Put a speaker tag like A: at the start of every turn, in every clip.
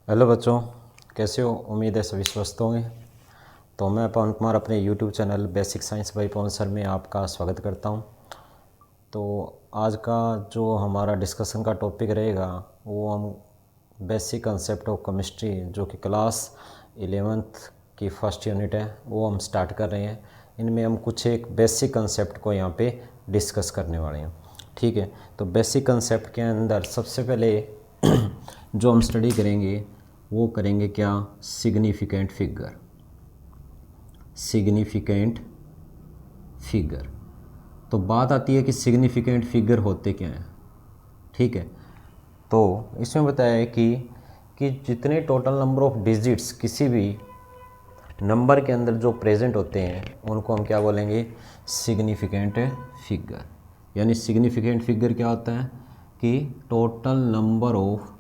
A: Hello बच्चों, कैसे हो? उम्मीद है सभी स्वस्थ होंगे। तो मैं पवन कुमार अपने YouTube channel basic science by Pawan sir में आपका स्वागत करता हूं। तो आज का जो हमारा डिस्कशन का टॉपिक रहेगा वो हम बेसिक कंसेप्ट ऑफ केमिस्ट्री, जो कि क्लास 11th की फर्स्ट यूनिट है, वो हम स्टार्ट कर रहे हैं। इनमें हम कुछ एक बेसिक कंसेप्ट को यहाँ पे डिस्कस करने वाले हैं। ठीक है, तो बेसिक कंसेप्ट के अंदर सबसे पहले जो हम स्टडी करेंगे वो करेंगे क्या? Significant figure. सिग्निफिकेंट फिगर, तो बात आती है कि सिग्निफिकेंट फिगर होते क्या हैं। ठीक है, तो इसमें बताया है कि जितने टोटल नंबर ऑफ डिजिट्स किसी भी नंबर के अंदर जो प्रेजेंट होते हैं उनको हम क्या बोलेंगे? Significant figure. यानी सिग्निफिकेंट फिगर क्या होता है कि total number of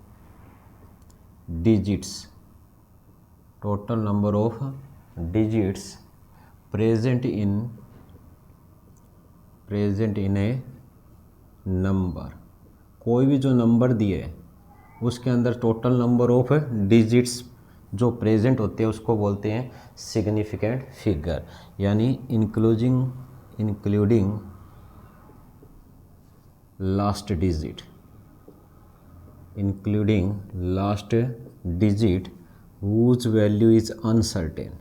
A: digits, total number of digits present in A number. कोई भी जो नंबर दिए है उसके अंदर टोटल नंबर ऑफ डिजिट्स जो प्रेजेंट होते हैं उसको बोलते हैं सिग्निफिकेंट फिगर। यानी including last digit, whose value is uncertain,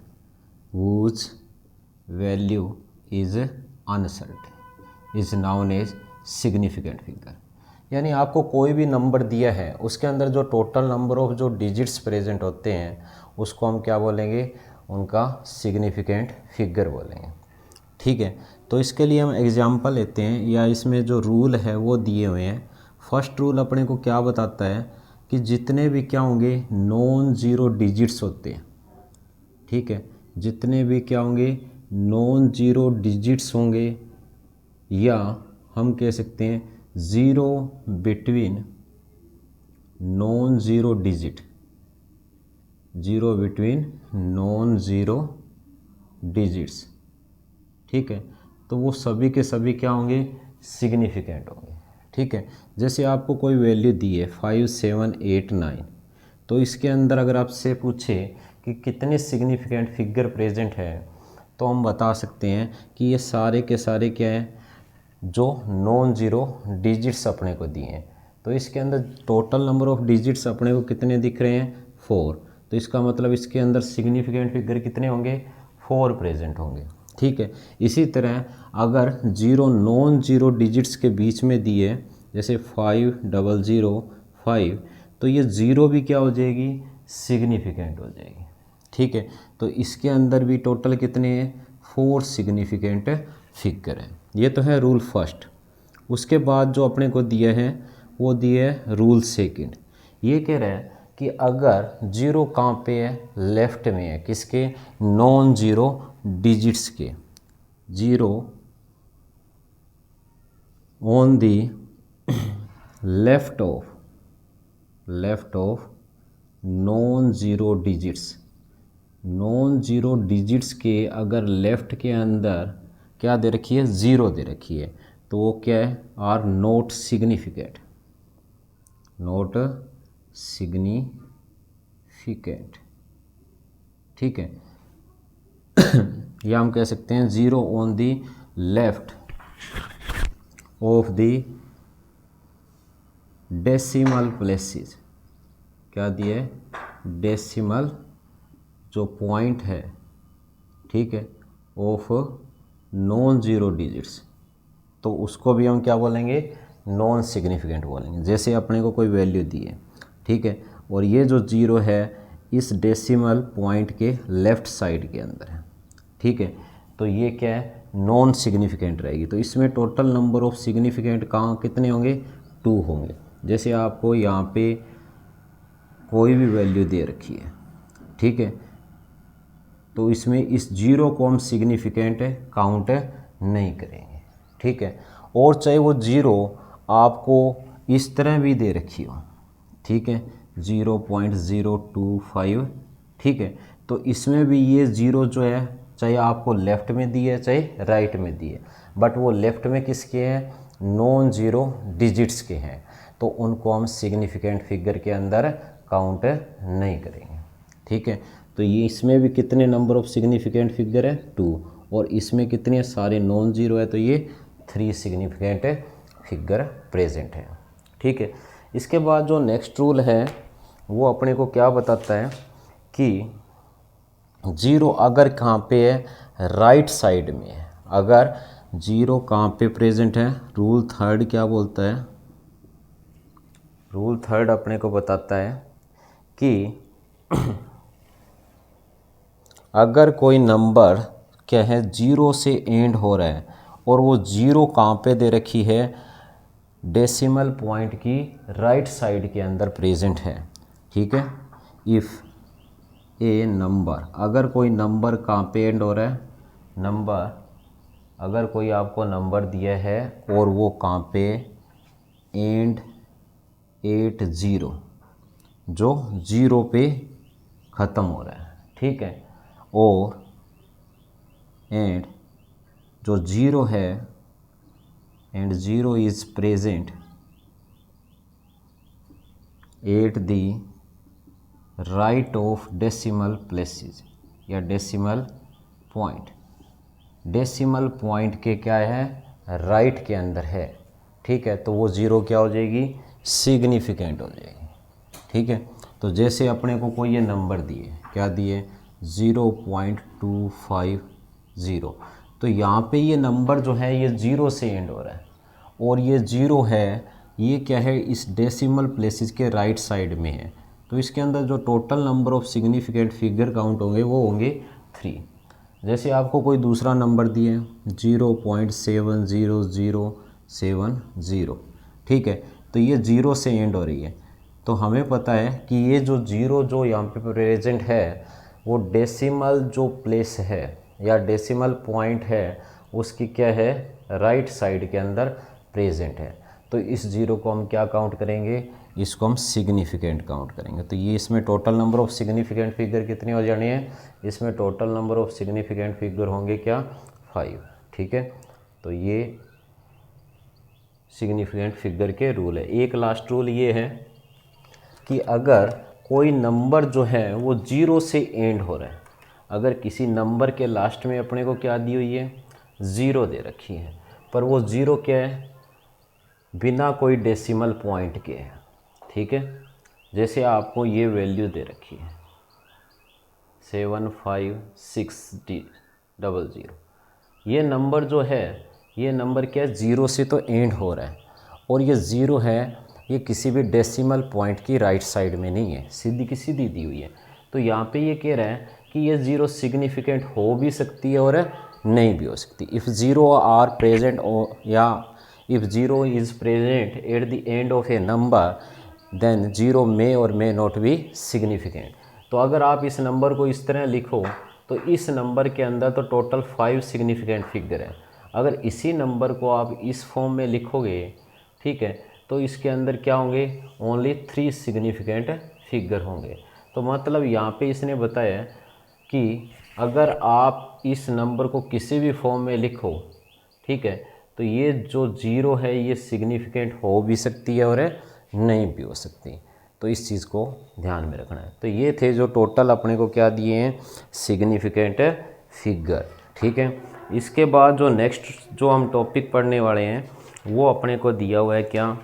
A: is known as significant figure। यानी आपको कोई भी नंबर दिया है उसके अंदर जो टोटल नंबर ऑफ जो डिजिट्स प्रेजेंट होते हैं उसको हम क्या बोलेंगे? उनका सिग्निफिकेंट फिगर बोलेंगे। ठीक है, तो इसके लिए हम एग्जांपल लेते हैं, या इसमें जो रूल है वो दिए हुए हैं। फर्स्ट रूल अपने को क्या बताता है कि जितने भी क्या होंगे नॉन ज़ीरो डिजिट्स होते हैं। ठीक है, जितने भी क्या होंगे नॉन ज़ीरो डिजिट्स होंगे, या हम कह सकते हैं zero between non zero digit, zero between non zero digits. ठीक है, तो वो सभी के सभी क्या होंगे? सिग्निफिकेंट होंगे। ठीक है, जैसे आपको कोई वैल्यू दी है 5, 7, 8, 9, तो इसके अंदर अगर आपसे पूछे कि कितने सिग्निफिकेंट फिगर प्रेजेंट है तो हम बता सकते हैं कि ये सारे के सारे क्या हैं? जो नॉन ज़ीरो डिजिट्स अपने को दिए हैं। तो इसके अंदर टोटल नंबर ऑफ डिजिट्स अपने को कितने दिख रहे हैं? 4। तो इसका मतलब इसके अंदर सिग्निफिकेंट फिगर कितने होंगे? 4 प्रेजेंट होंगे। ठीक है, इसी तरह अगर नॉन ज़ीरो डिजिट्स के बीच में दिए जैसे 5005, तो ये ज़ीरो भी क्या हो जाएगी? सिग्निफिकेंट हो जाएगी। ठीक है, तो इसके अंदर भी टोटल कितने हैं? 4 सिग्निफिकेंट फिगर है। ये तो है रूल फर्स्ट। उसके बाद जो अपने को दिया है वो दिया है रूल सेकंड। ये कह रहा है कि अगर जीरो कहाँ पे है? लेफ्ट में है। किसके? नॉन ज़ीरो डिजिट्स के। Zero on the left of non zero digits. Non zero digits के अगर लेफ्ट के अंदर क्या दे रखी है? ज़ीरो दे रखी है, तो वो क्या है? Are not significant, not significant. ठीक है, या हम कह सकते हैं zero on the left of the decimal places. क्या दिए? डेसिमल जो पॉइंट है, ठीक है, ऑफ नॉन ज़ीरो डिजिट्स, तो उसको भी हम क्या बोलेंगे? नॉन सिग्निफिकेंट बोलेंगे। जैसे अपने को कोई वैल्यू दी है, ठीक है, और ये जो ज़ीरो है इस डेसिमल पॉइंट के लेफ़्ट साइड के अंदर है। ठीक है, तो ये क्या है? नॉन सिग्निफिकेंट रहेगी। तो इसमें टोटल नंबर ऑफ सिग्निफिकेंट कहाँ कितने होंगे? 2 होंगे। जैसे आपको यहाँ पे कोई भी वैल्यू दे रखी है, ठीक है, तो इसमें इस जीरो को हम सिग्निफिकेंट काउंट नहीं करेंगे। ठीक है, और चाहे वो जीरो आपको इस तरह भी दे रखी हो, ठीक है, 0.025, ठीक है, तो इसमें भी ये ज़ीरो जो है चाहे आपको लेफ़्ट में दी है चाहे राइट में दी है, बट वो लेफ़्ट में किसके हैं? नॉन ज़ीरो डिजिट्स के हैं, तो उनको हम सिग्निफिकेंट फिगर के अंदर काउंट नहीं करेंगे। ठीक है, तो ये इसमें भी कितने नंबर ऑफ सिग्निफिकेंट फिगर है 2, और इसमें कितने सारे नॉन ज़ीरो है, तो ये 3 सिग्निफिकेंट फिगर प्रेजेंट है। ठीक है, इसके बाद जो नेक्स्ट रूल है वो अपने को क्या बताता है कि ज़ीरो अगर कहाँ पे है, राइट साइड में है। अगर ज़ीरो कहाँ पे प्रेजेंट है, रूल थर्ड क्या बोलता है, रूल थर्ड अपने को बताता है कि अगर कोई नंबर क्या है ज़ीरो से एंड हो रहा है और वो ज़ीरो कहाँ पे दे रखी है, डेसिमल पॉइंट की राइट साइड के अंदर प्रेजेंट है। ठीक है, इफ़ ए नंबर, अगर कोई नंबर कहाँ पे एंड हो रहा है, नंबर अगर कोई आपको नंबर दिया है और वो कहाँ पे एंड 80, जो ज़ीरो पे ख़त्म हो रहा है। ठीक है, और एंड जो ज़ीरो है and zero is present at the right of decimal places या डेसिमल पॉइंट, डेसिमल पॉइंट के क्या है, राइट के अंदर है। ठीक है, तो वो ज़ीरो क्या हो जाएगी, सिग्निफिकेंट हो जाएगी। ठीक है, तो जैसे अपने को कोई ये नंबर दिए, क्या दिए 0.250, तो यहाँ पे ये नंबर जो है ये ज़ीरो से एंड हो रहा है और ये ज़ीरो है, ये क्या है इस डेसिमल प्लेसेस के राइट साइड में है। तो इसके अंदर जो total number of significant figure count होंगे वो होंगे 3। जैसे आपको कोई दूसरा नंबर दिए 0.70070, ठीक है, तो ये ज़ीरो से एंड हो रही है। तो हमें पता है कि ये जो ज़ीरो जो यहाँ पे प्रेजेंट है वो डेसिमल जो प्लेस है या डेसिमल पॉइंट है उसकी क्या है, राइट साइड के अंदर प्रेजेंट है। तो इस ज़ीरो को हम क्या काउंट करेंगे, इसको हम सिग्निफिकेंट काउंट करेंगे। तो ये इसमें total number of significant figure कितनी हो जानी है, इसमें total number of significant figure होंगे क्या 5। ठीक है, तो ये सिग्निफिकेंट फिगर के रूल है। एक लास्ट रूल ये है कि अगर कोई नंबर जो है वो ज़ीरो से एंड हो रहा है, अगर किसी नंबर के लास्ट में अपने को क्या दी हुई है, ज़ीरो दे रखी है, पर वो ज़ीरो क्या है, बिना कोई डेसिमल पॉइंट के है। ठीक है, जैसे आपको ये वैल्यू दे रखी है 75600, ये नंबर जो है, ये नंबर क्या है, ज़ीरो से तो एंड हो रहा है और ये ज़ीरो है, ये किसी भी डेसिमल पॉइंट की राइट साइड में नहीं है, सीधी की सीधी दी हुई है। तो यहाँ पे ये कह रहा है कि ये ज़ीरो सिग्निफिकेंट हो भी सकती है और नहीं भी हो सकती। इफ़ ज़ीरो आर प्रेजेंट या if zero is present at the end of a number then zero may और मे नॉट बी सिग्निफिकेंट। तो अगर आप इस नंबर को इस तरह लिखो तो इस नंबर के अंदर तो टोटल 5 सिग्निफिकेंट फिगर है। अगर इसी नंबर को आप इस फॉर्म में लिखोगे, ठीक है, तो इसके अंदर क्या होंगे, ओनली 3 सिग्निफिकेंट फिगर होंगे। तो मतलब यहाँ पे इसने बताया कि अगर आप इस नंबर को किसी भी फॉर्म में लिखो, ठीक है, तो ये जो ज़ीरो है ये सिग्निफिकेंट हो भी सकती है और नहीं भी हो सकती। तो इस चीज़ को ध्यान में रखना है। तो ये थे जो टोटल अपने को क्या दिए हैं, सिग्निफिकेंट फिगर। ठीक है, इसके बाद जो नेक्स्ट जो हम टॉपिक पढ़ने वाले हैं वो अपने को दिया हुआ है क्या,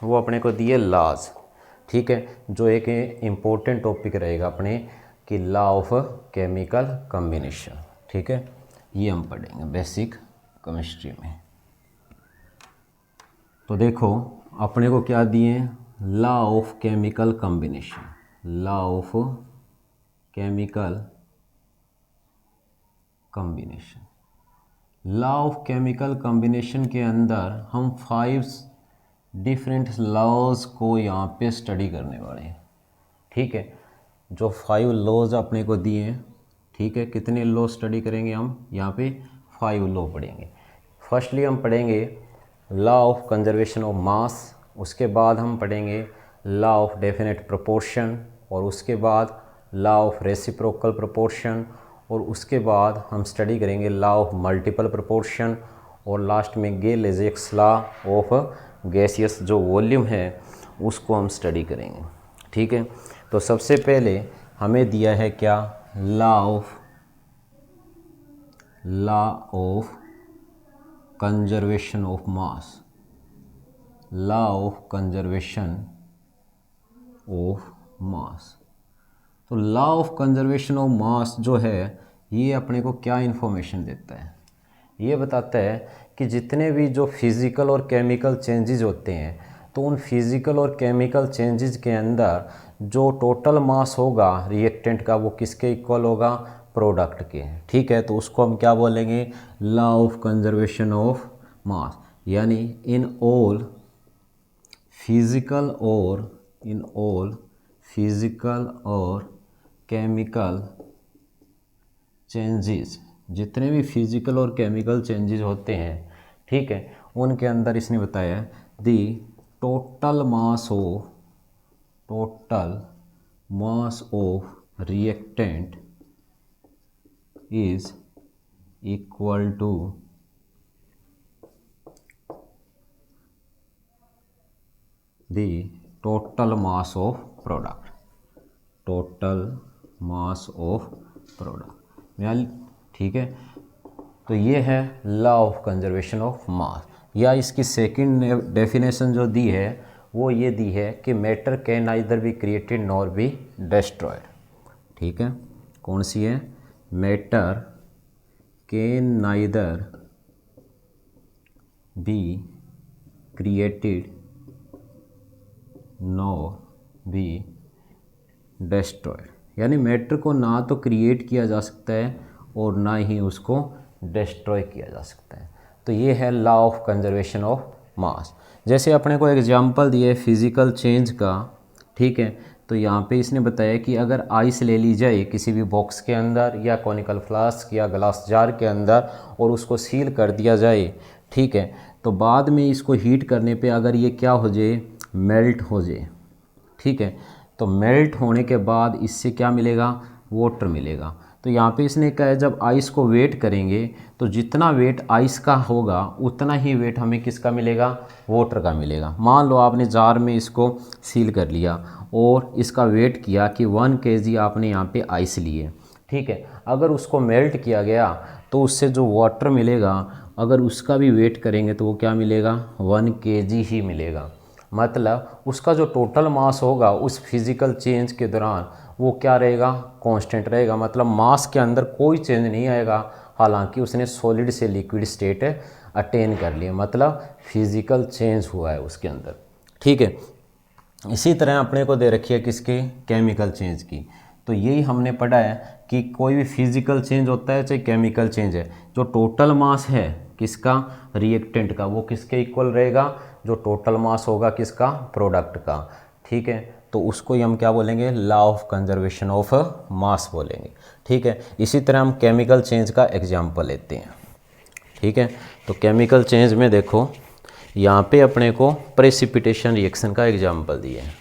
A: वो अपने को दिए लॉज। ठीक है, जो एक इम्पोर्टेंट टॉपिक रहेगा अपने कि लॉ ऑफ केमिकल कॉम्बिनेशन। ठीक है, ये हम पढ़ेंगे बेसिक केमिस्ट्री में। तो देखो अपने को क्या दिए, law of chemical combination, law of chemical combination. Law of chemical combination के अंदर हम 5 डिफरेंट लॉज को यहाँ पे स्टडी करने वाले हैं। ठीक है, जो 5 लॉज अपने को दिए हैं, ठीक है, कितने लॉ स्टडी करेंगे हम, यहाँ पे 5 लॉ पढ़ेंगे। फर्स्टली हम पढ़ेंगे लॉ ऑफ कंजर्वेशन ऑफ मास, उसके बाद हम पढ़ेंगे लॉ ऑफ डेफिनेट प्रोपोर्शन, और उसके बाद लॉ ऑफ रेसिप्रोकल प्रोपोर्शन, और उसके बाद हम स्टडी करेंगे लॉ ऑफ मल्टीपल प्रोपोर्शन, और लास्ट में गे-लेजेक्स लॉ ऑफ गैसियस जो वॉल्यूम है उसको हम स्टडी करेंगे। ठीक है। तो सबसे पहले हमें दिया है क्या, law of conservation of mass, law of conservation of mass. तो law of conservation of mass जो है ये अपने को क्या इन्फॉर्मेशन देता है, ये बताता है कि जितने भी जो फिज़िकल और केमिकल चेंजेस होते हैं तो उन फिज़िकल और केमिकल चेंजेस के अंदर जो टोटल मास होगा रिएक्टेंट का वो किसके इक्वल होगा, प्रोडक्ट के। ठीक है, तो उसको हम क्या बोलेंगे, लॉ ऑफ कंजर्वेशन ऑफ मास, यानी इन ऑल फिज़िकल और केमिकल चेंजेस, जितने भी फिज़िकल और केमिकल चेंजेस होते हैं, ठीक है, उनके अंदर इसने बताया the total mass of reactant is equal to the total mass of product, ठीक है। तो ये है law of conservation of mass, या इसकी सेकंड डेफिनेशन जो दी है वो ये दी है कि matter can neither be created nor be destroyed. ठीक है, कौन सी है, matter can neither be created nor be destroyed, यानी मैटर को ना तो क्रिएट किया जा सकता है और ना ही उसको डिस्ट्रॉय किया जा सकता है। तो ये है लॉ ऑफ कंजर्वेशन ऑफ मास। जैसे अपने को एग्जांपल दिए फिज़िकल चेंज का, ठीक है, तो यहाँ पे इसने बताया कि अगर आइस ले ली जाए किसी भी बॉक्स के अंदर या कॉनिकल फ्लास्क या ग्लास जार के अंदर और उसको सील कर दिया जाए, ठीक है, तो बाद में इसको हीट करने पे अगर ये क्या हो जाए, मेल्ट हो जाए, ठीक है, तो मेल्ट होने के बाद इससे क्या मिलेगा, वाटर मिलेगा। तो यहाँ पे इसने कहा है जब आइस को वेट करेंगे तो जितना वेट आइस का होगा उतना ही वेट हमें किसका मिलेगा, वाटर का मिलेगा। मान लो आपने जार में इसको सील कर लिया और इसका वेट किया कि 1 kg आपने यहाँ पे आइस लिए, ठीक है, अगर उसको मेल्ट किया गया तो उससे जो वाटर मिलेगा अगर उसका भी वेट करेंगे तो वो क्या मिलेगा, 1 kg ही मिलेगा। मतलब उसका जो टोटल मास होगा उस फिज़िकल चेंज के दौरान वो क्या रहेगा, कांस्टेंट रहेगा। मतलब मास के अंदर कोई चेंज नहीं आएगा, हालांकि उसने सॉलिड से लिक्विड स्टेट अटेन कर लिया, मतलब फिज़िकल चेंज हुआ है उसके अंदर। ठीक है, इसी तरह अपने को दे रखी है किसके, केमिकल चेंज की। तो यही हमने पढ़ा है कि कोई भी फिज़िकल चेंज होता है चाहे केमिकल चेंज है, जो टोटल मास है किसका, रिएक्टेंट का, वो किसके इक्वल रहेगा, जो टोटल मास होगा किसका, प्रोडक्ट का। ठीक है, तो उसको ही हम क्या बोलेंगे, लॉ ऑफ कंजर्वेशन ऑफ मास बोलेंगे। ठीक है, इसी तरह हम केमिकल चेंज का एग्जांपल लेते हैं। ठीक है, तो केमिकल चेंज में देखो यहाँ पे अपने को प्रेसिपिटेशन रिएक्शन का एग्जांपल दिया है।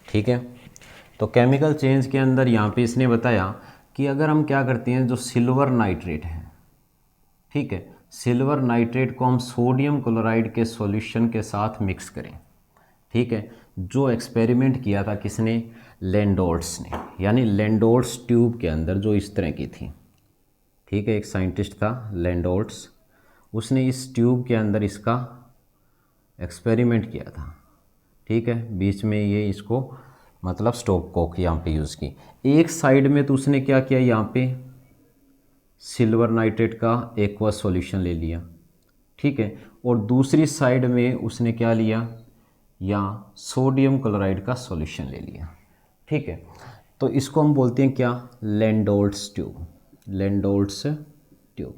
A: ठीक है, तो केमिकल चेंज के अंदर यहाँ पे इसने बताया कि अगर हम क्या करते हैं, जो सिल्वर नाइट्रेट है, ठीक है, सिल्वर नाइट्रेट को हम सोडियम क्लोराइड के सॉल्यूशन के साथ मिक्स करें। ठीक है, जो एक्सपेरिमेंट किया था किसने, लैंडोल्ट्स ने, यानी लैंडोल्ट्स ट्यूब के अंदर जो इस तरह की थी। ठीक है, एक साइंटिस्ट था लैंडोल्ट्स, उसने इस ट्यूब के अंदर इसका एक्सपेरिमेंट किया था। ठीक है, बीच में ये इसको मतलब स्टॉप कॉक यहाँ पे यूज़ की। एक साइड में तो उसने क्या किया, यहाँ पे सिल्वर नाइट्रेट का एक्वा सॉल्यूशन ले लिया, ठीक है, और दूसरी साइड में उसने क्या लिया, या सोडियम क्लोराइड का सॉल्यूशन ले लिया। ठीक है, तो इसको हम बोलते हैं क्या, लैंडोल्ट्स ट्यूब, लैंडोल्ट्स ट्यूब।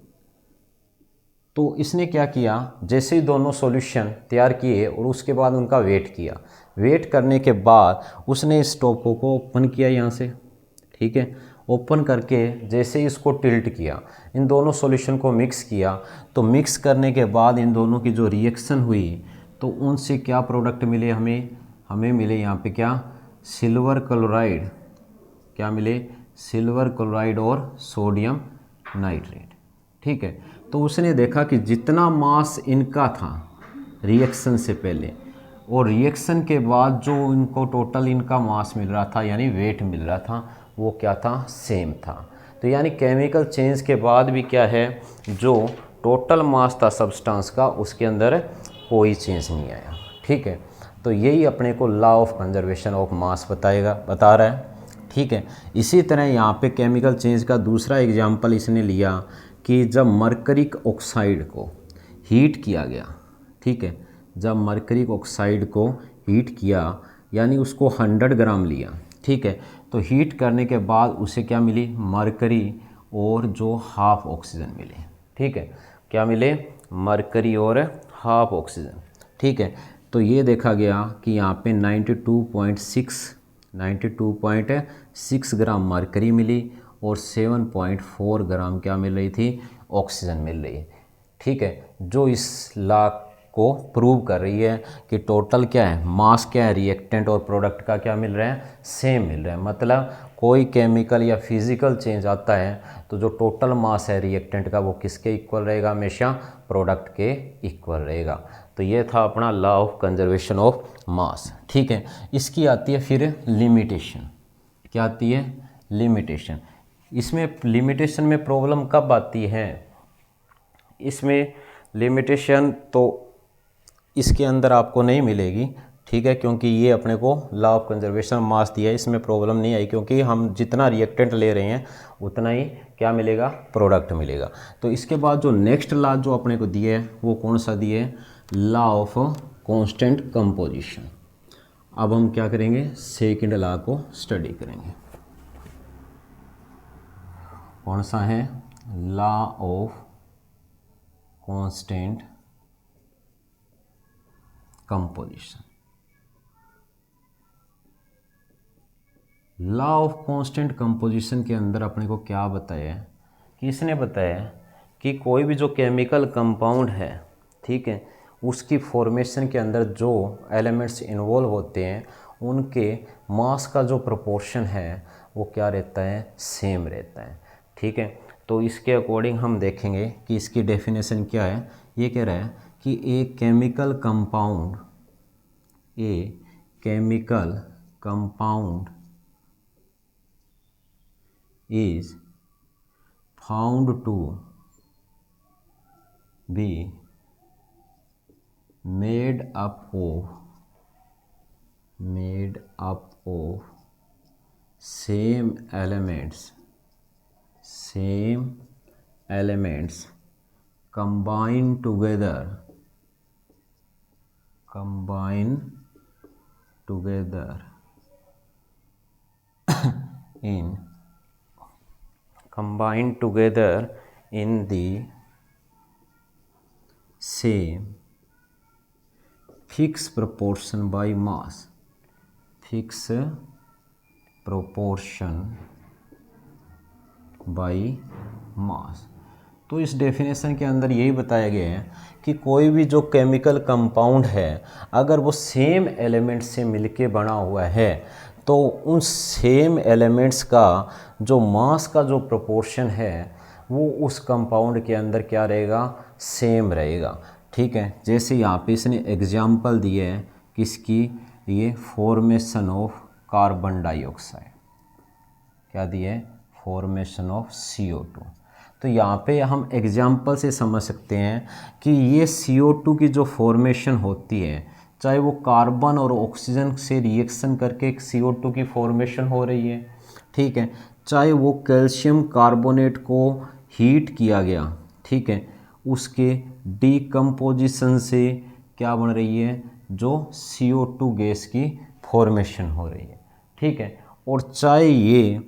A: तो इसने क्या किया, जैसे ही दोनों सॉल्यूशन तैयार किए और उसके बाद उनका वेट किया, वेट करने के बाद उसने इस टॉपो को ओपन किया यहाँ से। ठीक है, ओपन करके जैसे ही इसको टिल्ट किया, इन दोनों सॉल्यूशन को मिक्स किया, तो मिक्स करने के बाद इन दोनों की जो रिएक्शन हुई तो उनसे क्या प्रोडक्ट मिले हमें मिले यहाँ पे क्या, सिल्वर क्लोराइड, क्या मिले, सिल्वर क्लोराइड और सोडियम नाइट्रेट। ठीक है, तो उसने देखा कि जितना मास इनका था रिएक्शन से पहले और रिएक्शन के बाद जो इनको टोटल इनका मास मिल रहा था यानी वेट मिल रहा था वो क्या था, सेम था। तो यानी केमिकल चेंज के बाद भी क्या है, जो टोटल मास था सब्सटेंस का उसके अंदर कोई चेंज नहीं आया। ठीक है, तो यही अपने को लॉ ऑफ कंजर्वेशन ऑफ मास बता रहा है। ठीक है, इसी तरह यहाँ पे केमिकल चेंज का दूसरा एग्जाम्पल इसने लिया कि जब मरकरिक ऑक्साइड को हीट किया गया, ठीक है, जब मरकरिक ऑक्साइड को हीट किया यानी उसको 100 ग्राम लिया, ठीक है, तो हीट करने के बाद उसे क्या मिली, मरकरी और जो हाफ ऑक्सीजन मिले। ठीक है, क्या मिले, मरकरी और हाफ ऑक्सीजन। ठीक है, तो ये देखा गया कि यहाँ पे 92.6 ग्राम मरकरी मिली और 7.4 ग्राम क्या मिल रही थी, ऑक्सीजन मिल रही है। ठीक है, जो इस लॉ को प्रूव कर रही है कि टोटल क्या है, मास क्या है, रिएक्टेंट और प्रोडक्ट का क्या मिल रहा है, सेम मिल रहा है। मतलब कोई केमिकल या फिजिकल चेंज आता है तो जो टोटल मास है रिएक्टेंट का वो किसके इक्वल रहेगा, हमेशा प्रोडक्ट के इक्वल रहेगा। तो ये था अपना लॉ ऑफ कंजर्वेशन ऑफ मास। ठीक है, इसकी आती है फिर लिमिटेशन। क्या आती है, लिमिटेशन। इसमें लिमिटेशन में प्रॉब्लम कब आती है, इसमें लिमिटेशन तो इसके अंदर आपको नहीं मिलेगी। ठीक है, क्योंकि ये अपने को लॉ ऑफ कंजर्वेशन ऑफ मास दिया है, इसमें प्रॉब्लम नहीं आई, क्योंकि हम जितना रिएक्टेंट ले रहे हैं उतना ही क्या मिलेगा, प्रोडक्ट मिलेगा। तो इसके बाद जो नेक्स्ट लॉ जो अपने को दिए है वो कौन सा दिए है, लॉ ऑफ कांस्टेंट कंपोजिशन। अब हम क्या करेंगे, सेकंड लॉ को स्टडी करेंगे। कौन सा है, law of constant composition. Law of constant composition के अंदर अपने को क्या बताया है कि इसने बताया कि कोई भी जो केमिकल कंपाउंड है, ठीक है, उसकी फॉर्मेशन के अंदर जो एलिमेंट्स इन्वॉल्व होते हैं उनके मास का जो प्रोपोर्शन है वो क्या रहता है, सेम रहता है। ठीक है, तो इसके अकॉर्डिंग हम देखेंगे कि इसकी डेफिनेशन क्या है। ये कह रहा है कि a chemical compound is found to be made up of same elements combined together in the same fixed proportion by mass, तो इस डेफिनेशन के अंदर यही बताया गया है कि कोई भी जो केमिकल कंपाउंड है अगर वो सेम एलिमेंट से मिलके बना हुआ है तो उन सेम एलिमेंट्स का जो मास का जो प्रोपोर्शन है वो उस कंपाउंड के अंदर क्या रहेगा, सेम रहेगा। ठीक है, जैसे यहाँ पे इसने एग्जाम्पल दिए हैं किसकी, ये फॉर्मेशन ऑफ कार्बन डाइऑक्साइड, क्या दिए, फॉर्मेशन ऑफ CO2। तो यहाँ पे हम एग्जाम्पल से समझ सकते हैं कि ये CO2 की जो फॉर्मेशन होती है, चाहे वो कार्बन और ऑक्सीजन से रिएक्शन करके एक CO2 की फॉर्मेशन हो रही है, ठीक है, चाहे वो कैल्शियम कार्बोनेट को हीट किया गया, ठीक है, उसके डीकम्पोजिशन से क्या बन रही है, जो CO2 गैस की फॉर्मेशन हो रही है। ठीक है, और चाहे ये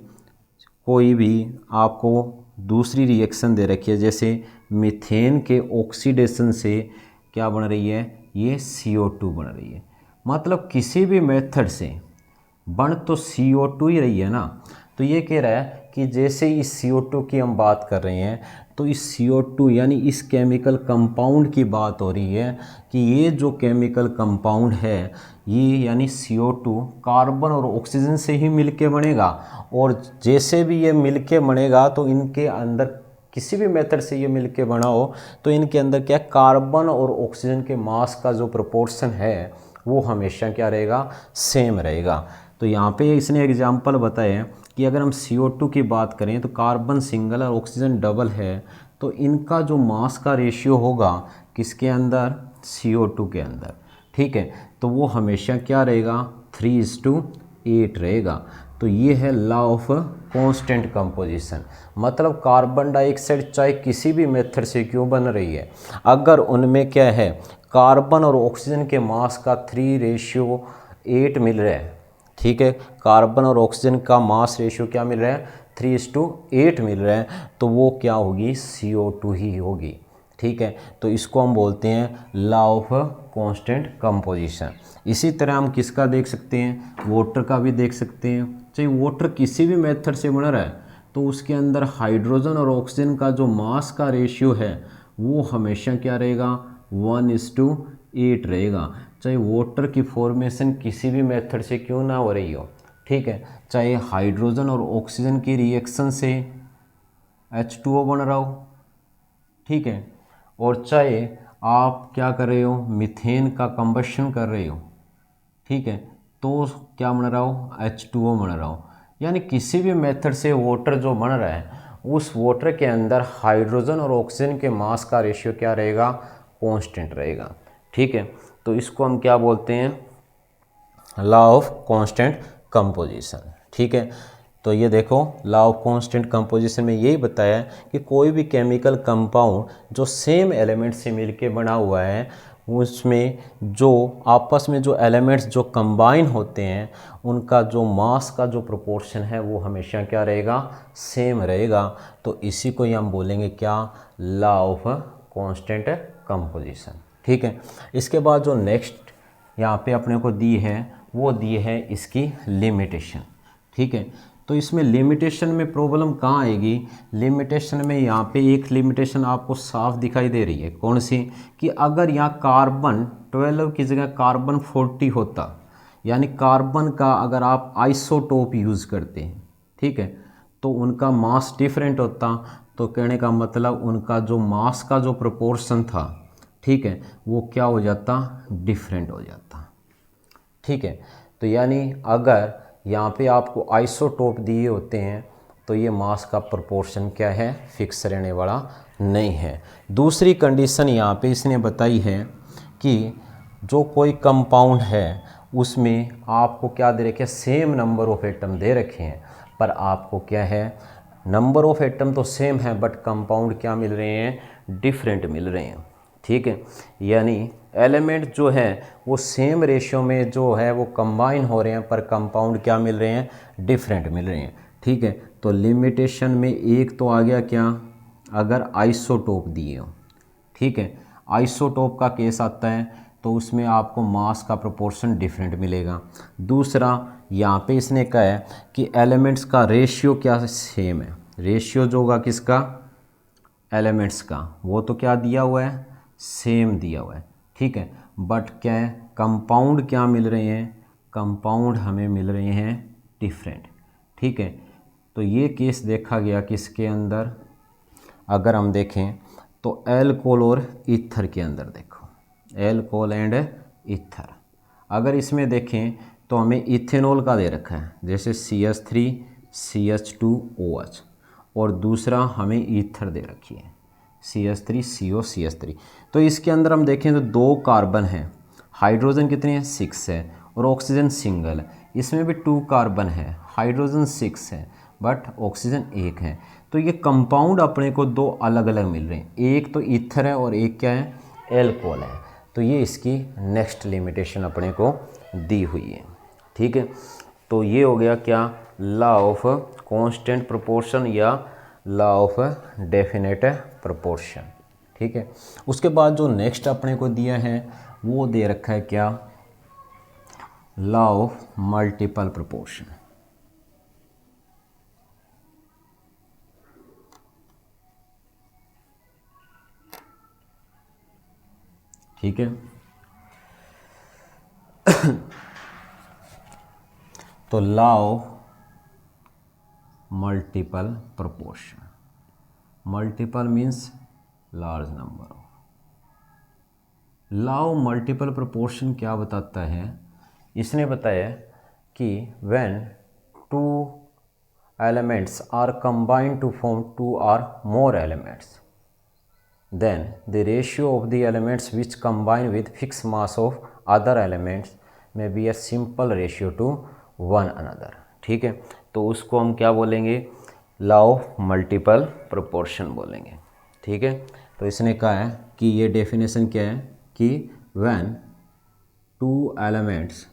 A: कोई भी आपको दूसरी रिएक्शन दे रखी है, जैसे मीथेन के ऑक्सीडेशन से क्या बन रही है, ये CO2 बन रही है। मतलब किसी भी मेथड से बन तो CO2 ही रही है ना। तो ये कह रहा है कि जैसे इस CO2 की हम बात कर रहे हैं तो इस CO2 यानी इस केमिकल कंपाउंड की बात हो रही है कि ये जो केमिकल कंपाउंड है ये यानी CO2 कार्बन और ऑक्सीजन से ही मिलके बनेगा, और जैसे भी ये मिलके बनेगा तो इनके अंदर किसी भी मेथड से ये मिलके बना हो तो इनके अंदर क्या कार्बन और ऑक्सीजन के मास का जो प्रोपोर्शन है वो हमेशा क्या रहेगा, सेम रहेगा। तो यहाँ पे इसने एग्जांपल बताया कि अगर हम CO2 की बात करें तो कार्बन सिंगल और ऑक्सीजन डबल है, तो इनका जो मास का रेशियो होगा किसके अंदर, CO2 के अंदर, ठीक है, तो वो हमेशा क्या रहेगा, 3:8 रहेगा। तो ये है लॉ ऑफ कांस्टेंट कंपोजिशन। मतलब कार्बन डाइऑक्साइड चाहे किसी भी मेथड से क्यों बन रही है, अगर उनमें क्या है, कार्बन और ऑक्सीजन के मास का 3:8 मिल रहा है, ठीक है, कार्बन और ऑक्सीजन का मास रेशियो क्या मिल रहा है, 3:8 मिल रहा है, तो वो क्या होगी, CO2 ही होगी, ठीक है। तो इसको हम बोलते हैं लॉ ऑफ कांस्टेंट कंपोजिशन। इसी तरह हम किसका देख सकते हैं, वाटर का भी देख सकते हैं। चाहे वाटर किसी भी मेथड से बना रहा है तो उसके अंदर हाइड्रोजन और ऑक्सीजन का जो मास का रेशियो है वो हमेशा क्या रहेगा, 1:8 रहेगा। चाहे वाटर की फॉर्मेशन किसी भी मेथड से क्यों ना हो रही हो, ठीक है, चाहे हाइड्रोजन और ऑक्सीजन की रिएक्शन से H2O बन रहा हो, ठीक है, और चाहे आप क्या कर रहे हो, मीथेन का कंबशन कर रहे हो, ठीक है, तो क्या बन रहा हो, H2O बन रहा हो। यानी किसी भी मेथड से वाटर जो बन रहा है उस वाटर के अंदर हाइड्रोजन और ऑक्सीजन के मास का रेशियो क्या रहेगा, कांस्टेंट रहेगा, ठीक है। तो इसको हम क्या बोलते हैं, लॉ ऑफ कांस्टेंट कंपोजिशन, ठीक है। तो ये देखो लॉ ऑफ कांस्टेंट कंपोजिशन में यही बताया है कि कोई भी केमिकल कंपाउंड जो सेम एलिमेंट से मिलके बना हुआ है उसमें जो आपस में जो एलिमेंट्स जो कंबाइन होते हैं उनका जो मास का जो प्रोपोर्शन है वो हमेशा क्या रहेगा, सेम रहेगा। तो इसी को ही हम बोलेंगे क्या, लॉ ऑफ कांस्टेंट कंपोजिशन, ठीक है। इसके बाद जो नेक्स्ट यहाँ पे अपने को दी है वो दी है इसकी लिमिटेशन, ठीक है। तो इसमें लिमिटेशन में प्रॉब्लम कहाँ आएगी, लिमिटेशन में यहाँ पे एक लिमिटेशन आपको साफ दिखाई दे रही है, कौन सी, कि अगर यहाँ कार्बन 12 की जगह कार्बन 40 होता, यानी कार्बन का अगर आप आइसोटोप यूज़ करते हैं, ठीक है, तो उनका मास डिफरेंट होता। तो कहने का मतलब उनका जो मास का जो प्रोपोर्शन था, ठीक है, वो क्या हो जाता, डिफरेंट हो जाता, ठीक है। तो यानी अगर यहाँ पे आपको आइसोटोप दिए होते हैं तो ये मास का प्रोपोर्शन क्या है, फिक्स रहने वाला नहीं है। दूसरी कंडीशन यहाँ पे इसने बताई है कि जो कोई कंपाउंड है उसमें आपको क्या दे रखे, सेम नंबर ऑफ एटम दे रखे हैं, पर आपको क्या है, नंबर ऑफ एटम तो सेम है बट कंपाउंड क्या मिल रहे हैं, डिफरेंट मिल रहे हैं, ठीक है। यानी एलिमेंट जो है वो सेम रेशियो में जो है वो कंबाइन हो रहे हैं पर कंपाउंड क्या मिल रहे हैं, डिफरेंट मिल रहे हैं, ठीक है। तो लिमिटेशन में एक तो आ गया क्या, अगर आइसोटोप दिए हो, ठीक है, आइसोटोप का केस आता है तो उसमें आपको मास का प्रोपोर्शन डिफरेंट मिलेगा। दूसरा यहाँ पे इसने कहा है कि एलिमेंट्स का रेशियो क्या सेम है, रेशियो जो होगा किसका, एलिमेंट्स का, वो तो क्या दिया हुआ है, सेम दिया हुआ है, ठीक है। बट क्या है, कंपाउंड क्या मिल रहे हैं, कंपाउंड हमें मिल रहे हैं डिफरेंट, ठीक है। तो ये केस देखा गया किसके अंदर, अगर हम देखें तो एल्कोहल और ईथर के अंदर, देखो एल्कोहल एंड ईथर, अगर इसमें देखें तो हमें इथेनॉल का दे रखा है जैसे CH3 CH2OH, और दूसरा हमें ईथर दे रखी है CH3 CO CH3। तो इसके अंदर हम देखें तो 2 कार्बन हैं, हाइड्रोजन कितने हैं, 6 है, और ऑक्सीजन सिंगल है। इसमें भी 2 कार्बन है, हाइड्रोजन 6 है बट ऑक्सीजन 1 है। तो ये कंपाउंड अपने को 2 अलग अलग मिल रहे हैं, एक तो ईथर है और एक क्या है, एल्कोहल है। तो ये इसकी नेक्स्ट लिमिटेशन अपने को दी हुई है, ठीक है। तो ये हो गया क्या, लॉ ऑफ कांस्टेंट प्रोपोर्शन या लॉ ऑफ डेफिनेट प्रोपोर्शन, ठीक है। उसके बाद जो नेक्स्ट अपने को दिया है वो दे रखा है क्या, लॉ ऑफ मल्टीपल प्रोपोर्शन, ठीक है। तो law of multiple proportion, multiple means large number of, law of multiple proportion क्या बताता है? इसने बताया कि when two elements are combined to form two or more elements, then the ratio of the elements which combine with fixed mass of other elements may be a simple ratio to one another। ठीक है, तो उसको हम क्या बोलेंगे? Law of multiple proportion बोलेंगे। ठीक है, तो इसने कहा है कि ये डेफिनेशन क्या है कि when two elements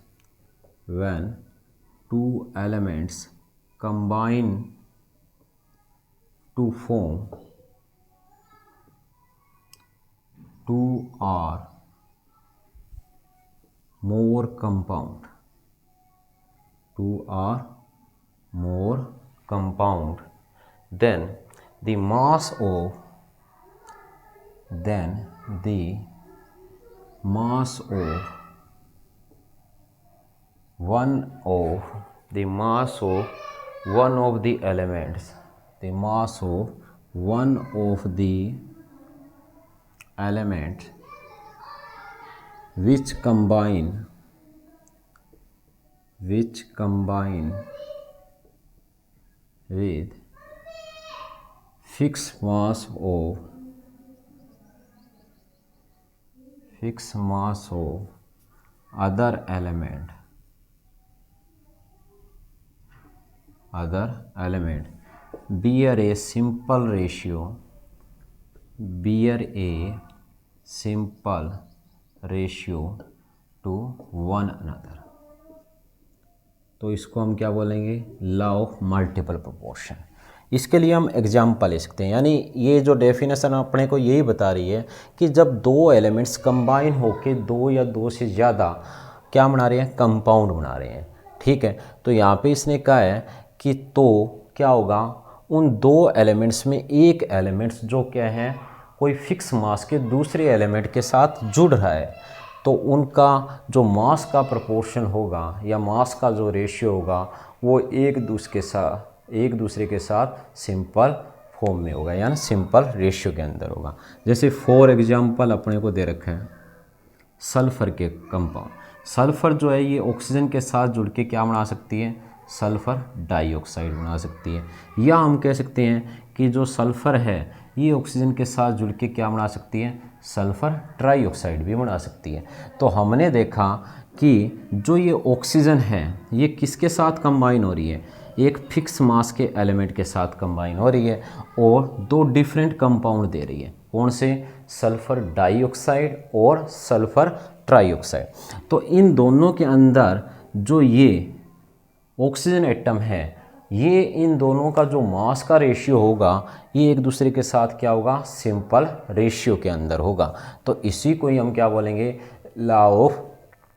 A: combine to form two or more compound, then the mass of one of the elements which combine with fixed mass of other element bear a simple ratio to one another। तो इसको हम क्या बोलेंगे? Law of multiple proportion. इसके लिए हम example ले सकते हैं, यानी ये जो डेफिनेशन अपने को यही बता रही है कि जब दो एलिमेंट्स कंबाइन होके दो या दो से ज़्यादा क्या बना रहे हैं? कंपाउंड बना रहे हैं। ठीक है, तो यहाँ पे इसने कहा है कि तो क्या होगा? उन दो एलिमेंट्स में एक एलिमेंट्स जो क्या है कोई फिक्स मास के दूसरे एलिमेंट के साथ जुड़ रहा है, तो उनका जो मास का प्रोपोर्शन होगा या मास का जो रेशियो होगा वो एक दूसरे के साथ सिंपल फॉर्म में होगा, यानी सिंपल रेशियो के अंदर होगा। जैसे फॉर एग्जांपल अपने को दे रखा है सल्फ़र के कंपाउंड। सल्फ़र जो है ये ऑक्सीजन के साथ जुड़ के क्या बना सकती है? सल्फ़र डाइऑक्साइड बना सकती है। या हम कह सकते हैं कि जो सल्फ़र है ये ऑक्सीजन के साथ जुड़ के क्या बना सकती है? सल्फ़र ट्राइऑक्साइड भी बना सकती है। तो हमने देखा कि जो ये ऑक्सीजन है ये किसके साथ कंबाइन हो रही है? एक फिक्स मास के एलिमेंट के साथ कंबाइन हो रही है और दो डिफरेंट कंपाउंड दे रही है। कौन से? सल्फ़र डाइऑक्साइड और सल्फ़र ट्राइऑक्साइड। तो इन दोनों के अंदर जो ये ऑक्सीजन एटम है ये इन दोनों का जो मास का रेशियो होगा ये एक दूसरे के साथ क्या होगा? सिंपल रेशियो के अंदर होगा। तो इसी को ही हम क्या बोलेंगे? Law of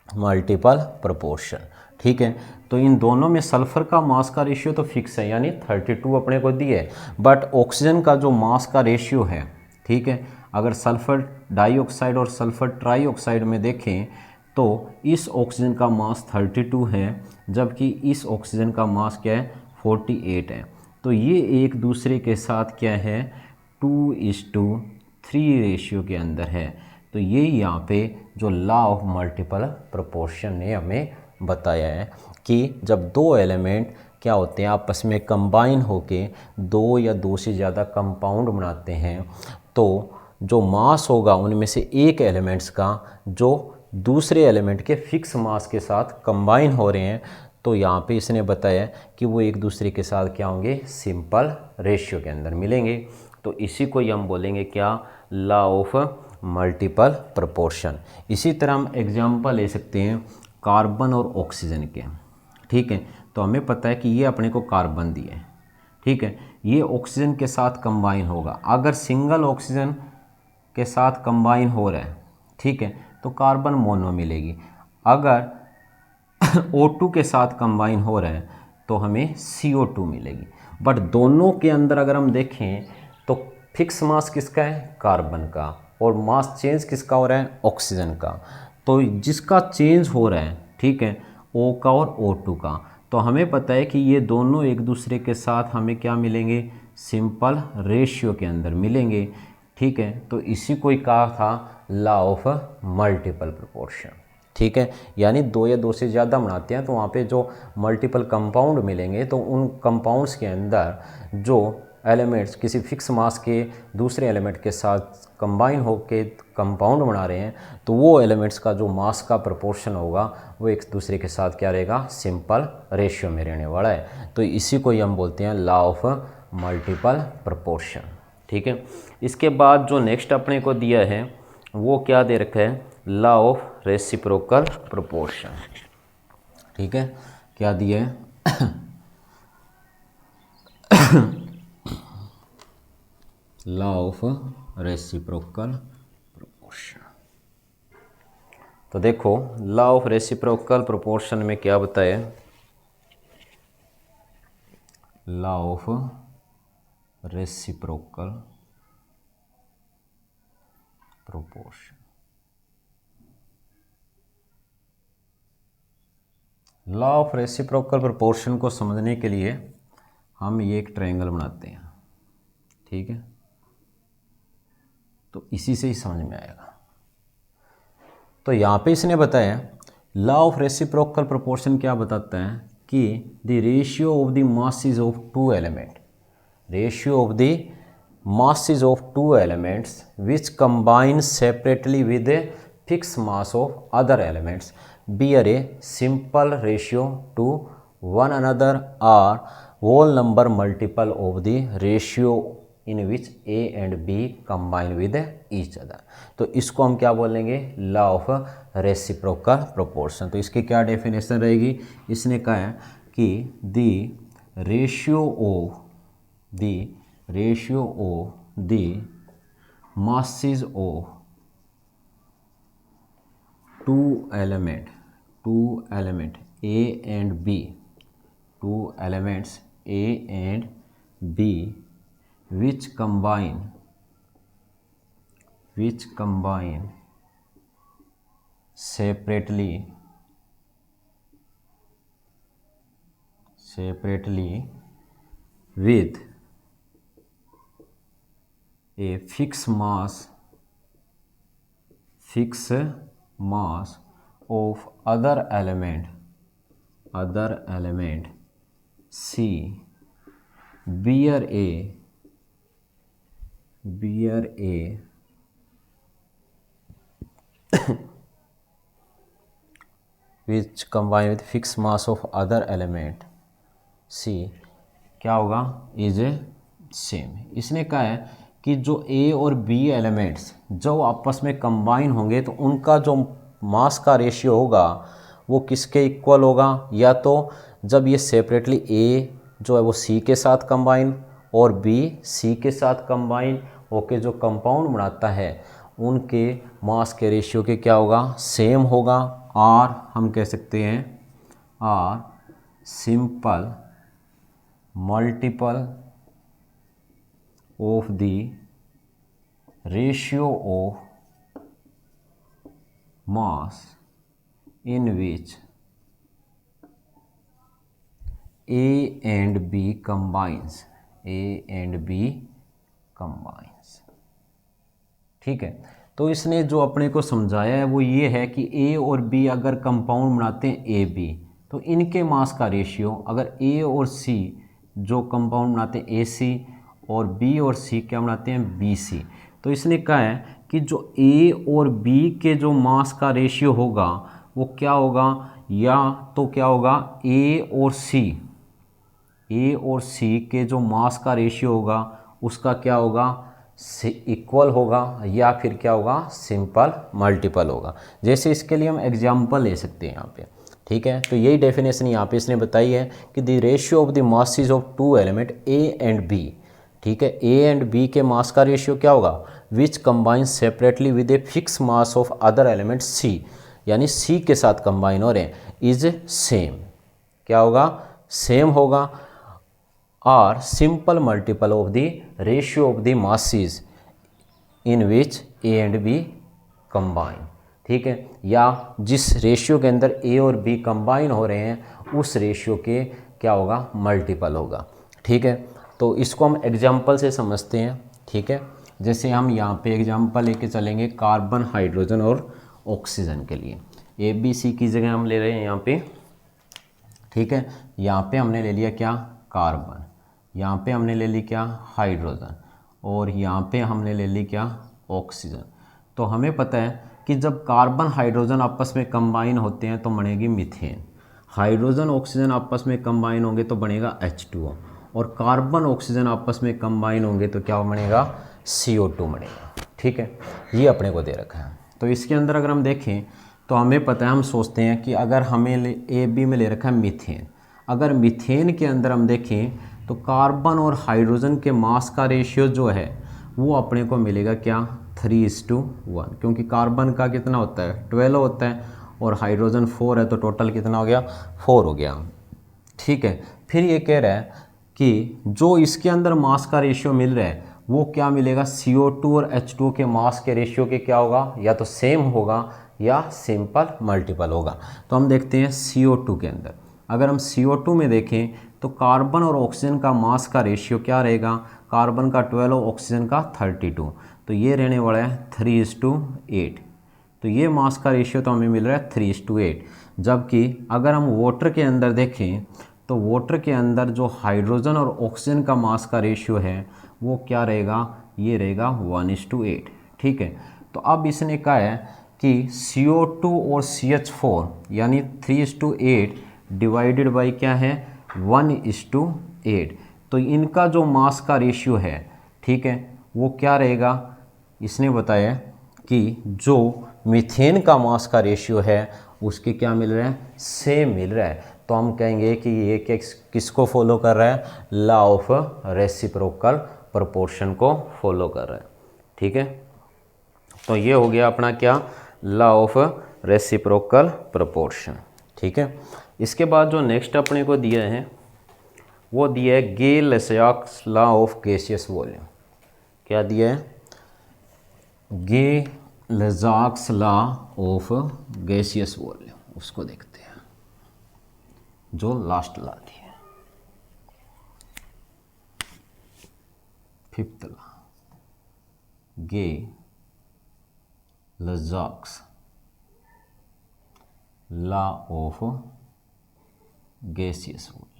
A: multiple proportion. ठीक है, तो इन दोनों में सल्फ़र का मास का रेशियो तो फिक्स है, यानी 32 अपने को दिए है, बट ऑक्सीजन का जो मास का रेशियो है, ठीक है, अगर सल्फ़र डाइऑक्साइड और सल्फ़र ट्राइऑक्साइड में देखें तो इस ऑक्सीजन का मास 32 है जबकि इस ऑक्सीजन का मास क्या है? 48 है। तो ये एक दूसरे के साथ क्या है? 2:3 रेशियो के अंदर है। तो ये यहाँ पे जो लॉ ऑफ मल्टीपल प्रोपोर्शन ने हमें बताया है कि जब दो एलिमेंट क्या होते हैं आपस में कंबाइन होके दो या दो से ज़्यादा कंपाउंड बनाते हैं तो जो मास होगा उनमें से एक एलिमेंट्स का जो दूसरे एलिमेंट के फिक्स मास के साथ कंबाइन हो रहे हैं, तो यहाँ पे इसने बताया कि वो एक दूसरे के साथ क्या होंगे? सिंपल रेशियो के अंदर मिलेंगे। तो इसी को ही हम बोलेंगे क्या? Law of multiple proportion. इसी तरह हम एग्जांपल ले सकते हैं कार्बन और ऑक्सीजन के। ठीक है, तो हमें पता है कि ये अपने को कार्बन दिए है, ठीक है, ये ऑक्सीजन के साथ कंबाइन होगा। अगर सिंगल ऑक्सीजन के साथ कंबाइन हो रहा है, ठीक है, तो कार्बन मोनो मिलेगी। अगर O2 के साथ कंबाइन हो रहा है तो हमें CO2 मिलेगी। बट दोनों के अंदर अगर हम देखें तो फिक्स मास किसका है? कार्बन का, और मास चेंज किसका हो रहा है? ऑक्सीजन का। तो जिसका चेंज हो रहा है, ठीक है, O का और O2 का, तो हमें पता है कि ये दोनों एक दूसरे के साथ हमें क्या मिलेंगे? सिंपल रेशियो के अंदर मिलेंगे। ठीक है, तो इसी को ही कहा था लॉ ऑफ मल्टीपल प्रोपोर्शन। ठीक है, यानी दो या दो से ज़्यादा बनाते हैं तो वहाँ पे जो मल्टीपल कंपाउंड मिलेंगे तो उन कंपाउंड्स के अंदर जो एलिमेंट्स किसी फिक्स मास के दूसरे एलिमेंट के साथ कंबाइन होके कंपाउंड बना रहे हैं तो वो एलिमेंट्स का जो मास का प्रोपोर्शन होगा वो एक दूसरे के साथ क्या रहेगा, सिंपल रेशियो में रहने वाला है। तो इसी को ही हम बोलते हैं लॉ ऑफ मल्टीपल प्रोपोर्शन। ठीक है, इसके बाद जो नेक्स्ट अपने को दिया है वो क्या दे रखा है, लॉ ऑफ रेसिप्रोकल प्रोपोर्शन। ठीक है, क्या दिया है लॉ ऑफ रेसिप्रोकल प्रोपोर्शन। तो देखो लॉ ऑफ रेसिप्रोकल प्रोपोर्शन में क्या बताया, law of reciprocal proportion. Law of reciprocal proportion को समझने के लिए हम ये एक ट्रायंगल बनाते हैं। ठीक है, तो इसी से ही समझ में आएगा। तो यहाँ पे इसने बताया लॉ ऑफ रेसिप्रोकल प्रोपोर्शन क्या बताता है कि the ratio of the masses of two element, ratio of the masses of two elements which combine separately with a fixed mass of other elements bear a simple ratio to one another or whole number multiple of the ratio in which A and B combine with each other। तो इसको हम क्या बोलेंगे, law of reciprocal proportion. तो इसकी क्या definition रहेगी, इसने कहा है कि the ratio of the masses of two element A and B, two elements A and B which combine separately with a fixed mass of other element C bear a which combine with fixed mass of other element C क्या होगा, is a same. इसने कहा है कि जो A और B elements जो आपस में कंबाइन होंगे तो उनका जो मास का रेशियो होगा वो किसके इक्वल होगा, या तो जब ये सेपरेटली A जो है वो C के साथ कंबाइन और B C के साथ कंबाइन होके जो कंपाउंड बनाता है उनके मास के रेशियो के क्या होगा, सेम होगा। और हम कह सकते हैं और simple multiple of the ratio of mass in which A and B combines। ठीक है, तो इसने जो अपने को समझाया है वो ये है कि A और B अगर कंपाउंड बनाते हैं ए बी तो इनके मास का रेशियो, अगर A और C जो कंपाउंड बनाते हैं ए सी और B और C क्या बनाते हैं बी सी, तो इसने कहा है कि जो A और B के जो मास का रेशियो होगा वो क्या होगा, या तो क्या होगा A और C के जो मास का रेशियो होगा उसका क्या होगा, इक्वल होगा, या फिर क्या होगा, सिंपल मल्टीपल होगा। जैसे इसके लिए हम एग्जांपल ले सकते हैं यहाँ पे। ठीक है, तो यही डेफिनेशन यहाँ पे इसने बताई है कि the ratio of the masses of two element A and B। ठीक है, A एंड B के मास का रेशियो क्या होगा, which combine separately with a fix mass of other element C, यानी C के साथ कंबाइन हो रहे हैं, इज सेम। क्या होगा, सेम होगा। और simple multiple of the ratio of the masses in which A and B combine. ठीक है, या जिस रेशियो के अंदर A और B कंबाइन हो रहे हैं उस रेशियो के क्या होगा, मल्टीपल होगा। ठीक है, तो इसको हम एग्जाम्पल से समझते हैं। ठीक है, जैसे हम यहाँ पे एग्जांपल लेके चलेंगे कार्बन, हाइड्रोजन और ऑक्सीजन के लिए। ABC की जगह हम ले रहे हैं यहाँ पे, ठीक है। यहाँ पे हमने ले लिया क्या, कार्बन, यहाँ पे हमने ले ली क्या, हाइड्रोजन, और यहाँ पे हमने ले ली क्या, ऑक्सीजन। तो हमें पता है कि जब कार्बन हाइड्रोजन आपस में कंबाइन होते हैं तो बनेगी मीथेन, हाइड्रोजन ऑक्सीजन आपस में कंबाइन होंगे तो बनेगा H2O, और कार्बन ऑक्सीजन आपस में कंबाइन होंगे तो क्या बनेगा, CO2 बनेगा, ठीक है। ये अपने को दे रखा है। तो इसके अंदर अगर हम देखें तो हमें पता है, हम सोचते हैं कि अगर हमें AB में ले रखा है मीथेन, अगर मीथेन के अंदर हम देखें तो कार्बन और हाइड्रोजन के मास का रेशियो जो है वो अपने को मिलेगा क्या, 3:1, क्योंकि कार्बन का कितना होता है, 12 होता है, और हाइड्रोजन 4 है, तो टोटल कितना हो गया, 4 हो गया, ठीक है। फिर ये कह रहा है कि जो इसके अंदर मास का रेशियो मिल रहा है वो क्या मिलेगा, CO2 और H2O के मास के रेशियो के क्या होगा, या तो सेम होगा या सिंपल मल्टीपल होगा। तो हम देखते हैं CO2 के अंदर, अगर हम CO2 में देखें तो कार्बन और ऑक्सीजन का मास का रेशियो क्या रहेगा, कार्बन का 12, ऑक्सीजन का 32, तो ये रहने वाला है 3:8। तो ये मास का रेशियो तो हमें मिल रहा है 3:8। जबकि अगर हम वाटर के अंदर देखें तो वाटर के अंदर जो हाइड्रोजन और ऑक्सीजन का मास का रेशियो है वो क्या रहेगा, ये रहेगा 1:8, ठीक है। तो अब इसने कहा है कि CO2 और CH4 यानी 3:8 डिवाइडेड बाई क्या है, 1:8, तो इनका जो मास का रेशियो है, ठीक है, वो क्या रहेगा, इसने बताया कि जो मीथेन का मास का रेशियो है उसके क्या मिल रहा है, सेम मिल रहा है। तो हम कहेंगे कि ये किसको फॉलो कर रहा है, लॉ ऑफ रेसिप्रोकल प्रोपोर्शन को फॉलो कर रहा है, ठीक है। तो ये हो गया अपना क्या, लॉ ऑफ रेसिप्रोकल प्रोपोर्शन, ठीक है। इसके बाद जो नेक्स्ट अपने को दिया है वो दिया है Gay Lussac's law of gaseous volume. क्या दिया है, Gay Lussac's law of gaseous volume, उसको देखते हैं, जो लास्ट लॉ दी है, 5th law, Gay Lussac's law of gaseous volume,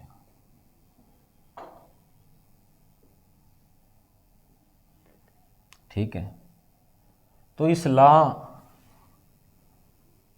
A: ठीक है। तो इस लॉ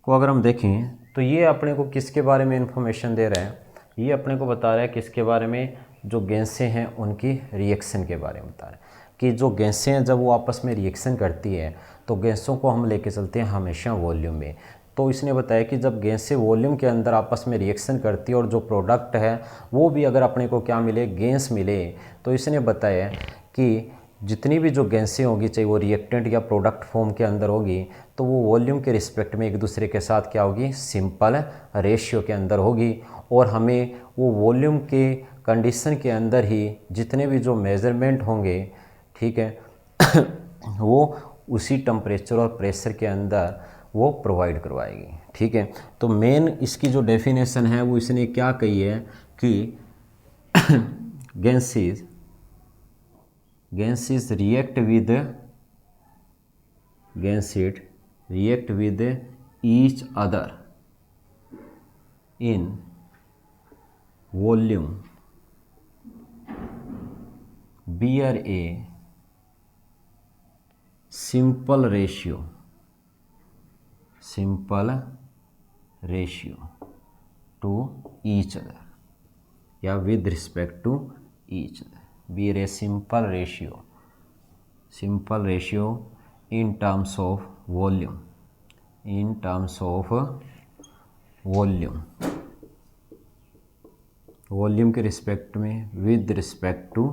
A: को अगर हम देखें तो ये अपने को किसके बारे में इंफॉर्मेशन दे रहा है, ये अपने को बता रहा है किसके बारे में, जो गैसें हैं उनकी रिएक्शन के बारे में बता रहा है, कि जो गैसें हैं जब वो आपस में रिएक्शन करती है तो गैसों को हम लेके चलते हैं हमेशा वॉल्यूम में। तो इसने बताया कि जब गैसें वॉल्यूम के अंदर आपस में रिएक्शन करती है और जो प्रोडक्ट है वो भी अगर अपने को क्या मिले, गैस मिले, तो इसने बताया कि जितनी भी जो गैसें होगी, चाहे वो रिएक्टेंट या प्रोडक्ट फॉर्म के अंदर होगी, तो वो वॉल्यूम के रिस्पेक्ट में एक दूसरे के साथ क्या होगी, सिंपल रेशियो के अंदर होगी, और हमें वो वॉल्यूम के कंडीशन के अंदर ही जितने भी जो मेजरमेंट होंगे, ठीक है, वो उसी टेम्परेचर और प्रेशर के अंदर वो प्रोवाइड करवाएगी, ठीक है। तो मेन इसकी जो डेफिनेशन है वो इसने क्या कही है कि gases react with each other in volume bear a simple ratio to each other या with respect to each other, bear a simple ratio in terms of volume, volume के रिस्पेक्ट में, with respect to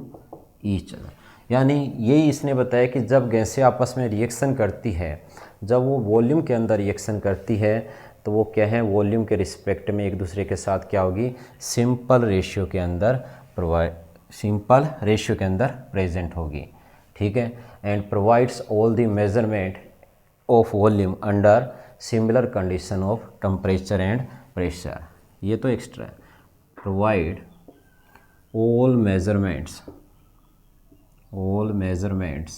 A: each other. यानी यही इसने बताया कि जब गैसें आपस में रिएक्शन करती है, जब वो वॉल्यूम के अंदर रिएक्शन करती है तो वो क्या है, वॉल्यूम के रिस्पेक्ट में एक दूसरे के साथ क्या होगी, सिंपल रेशियो के अंदर प्रेजेंट होगी, ठीक है। And provides all the measurement of volume under similar condition of temperature and pressure. ये तो एक्स्ट्रा है, provide all measurements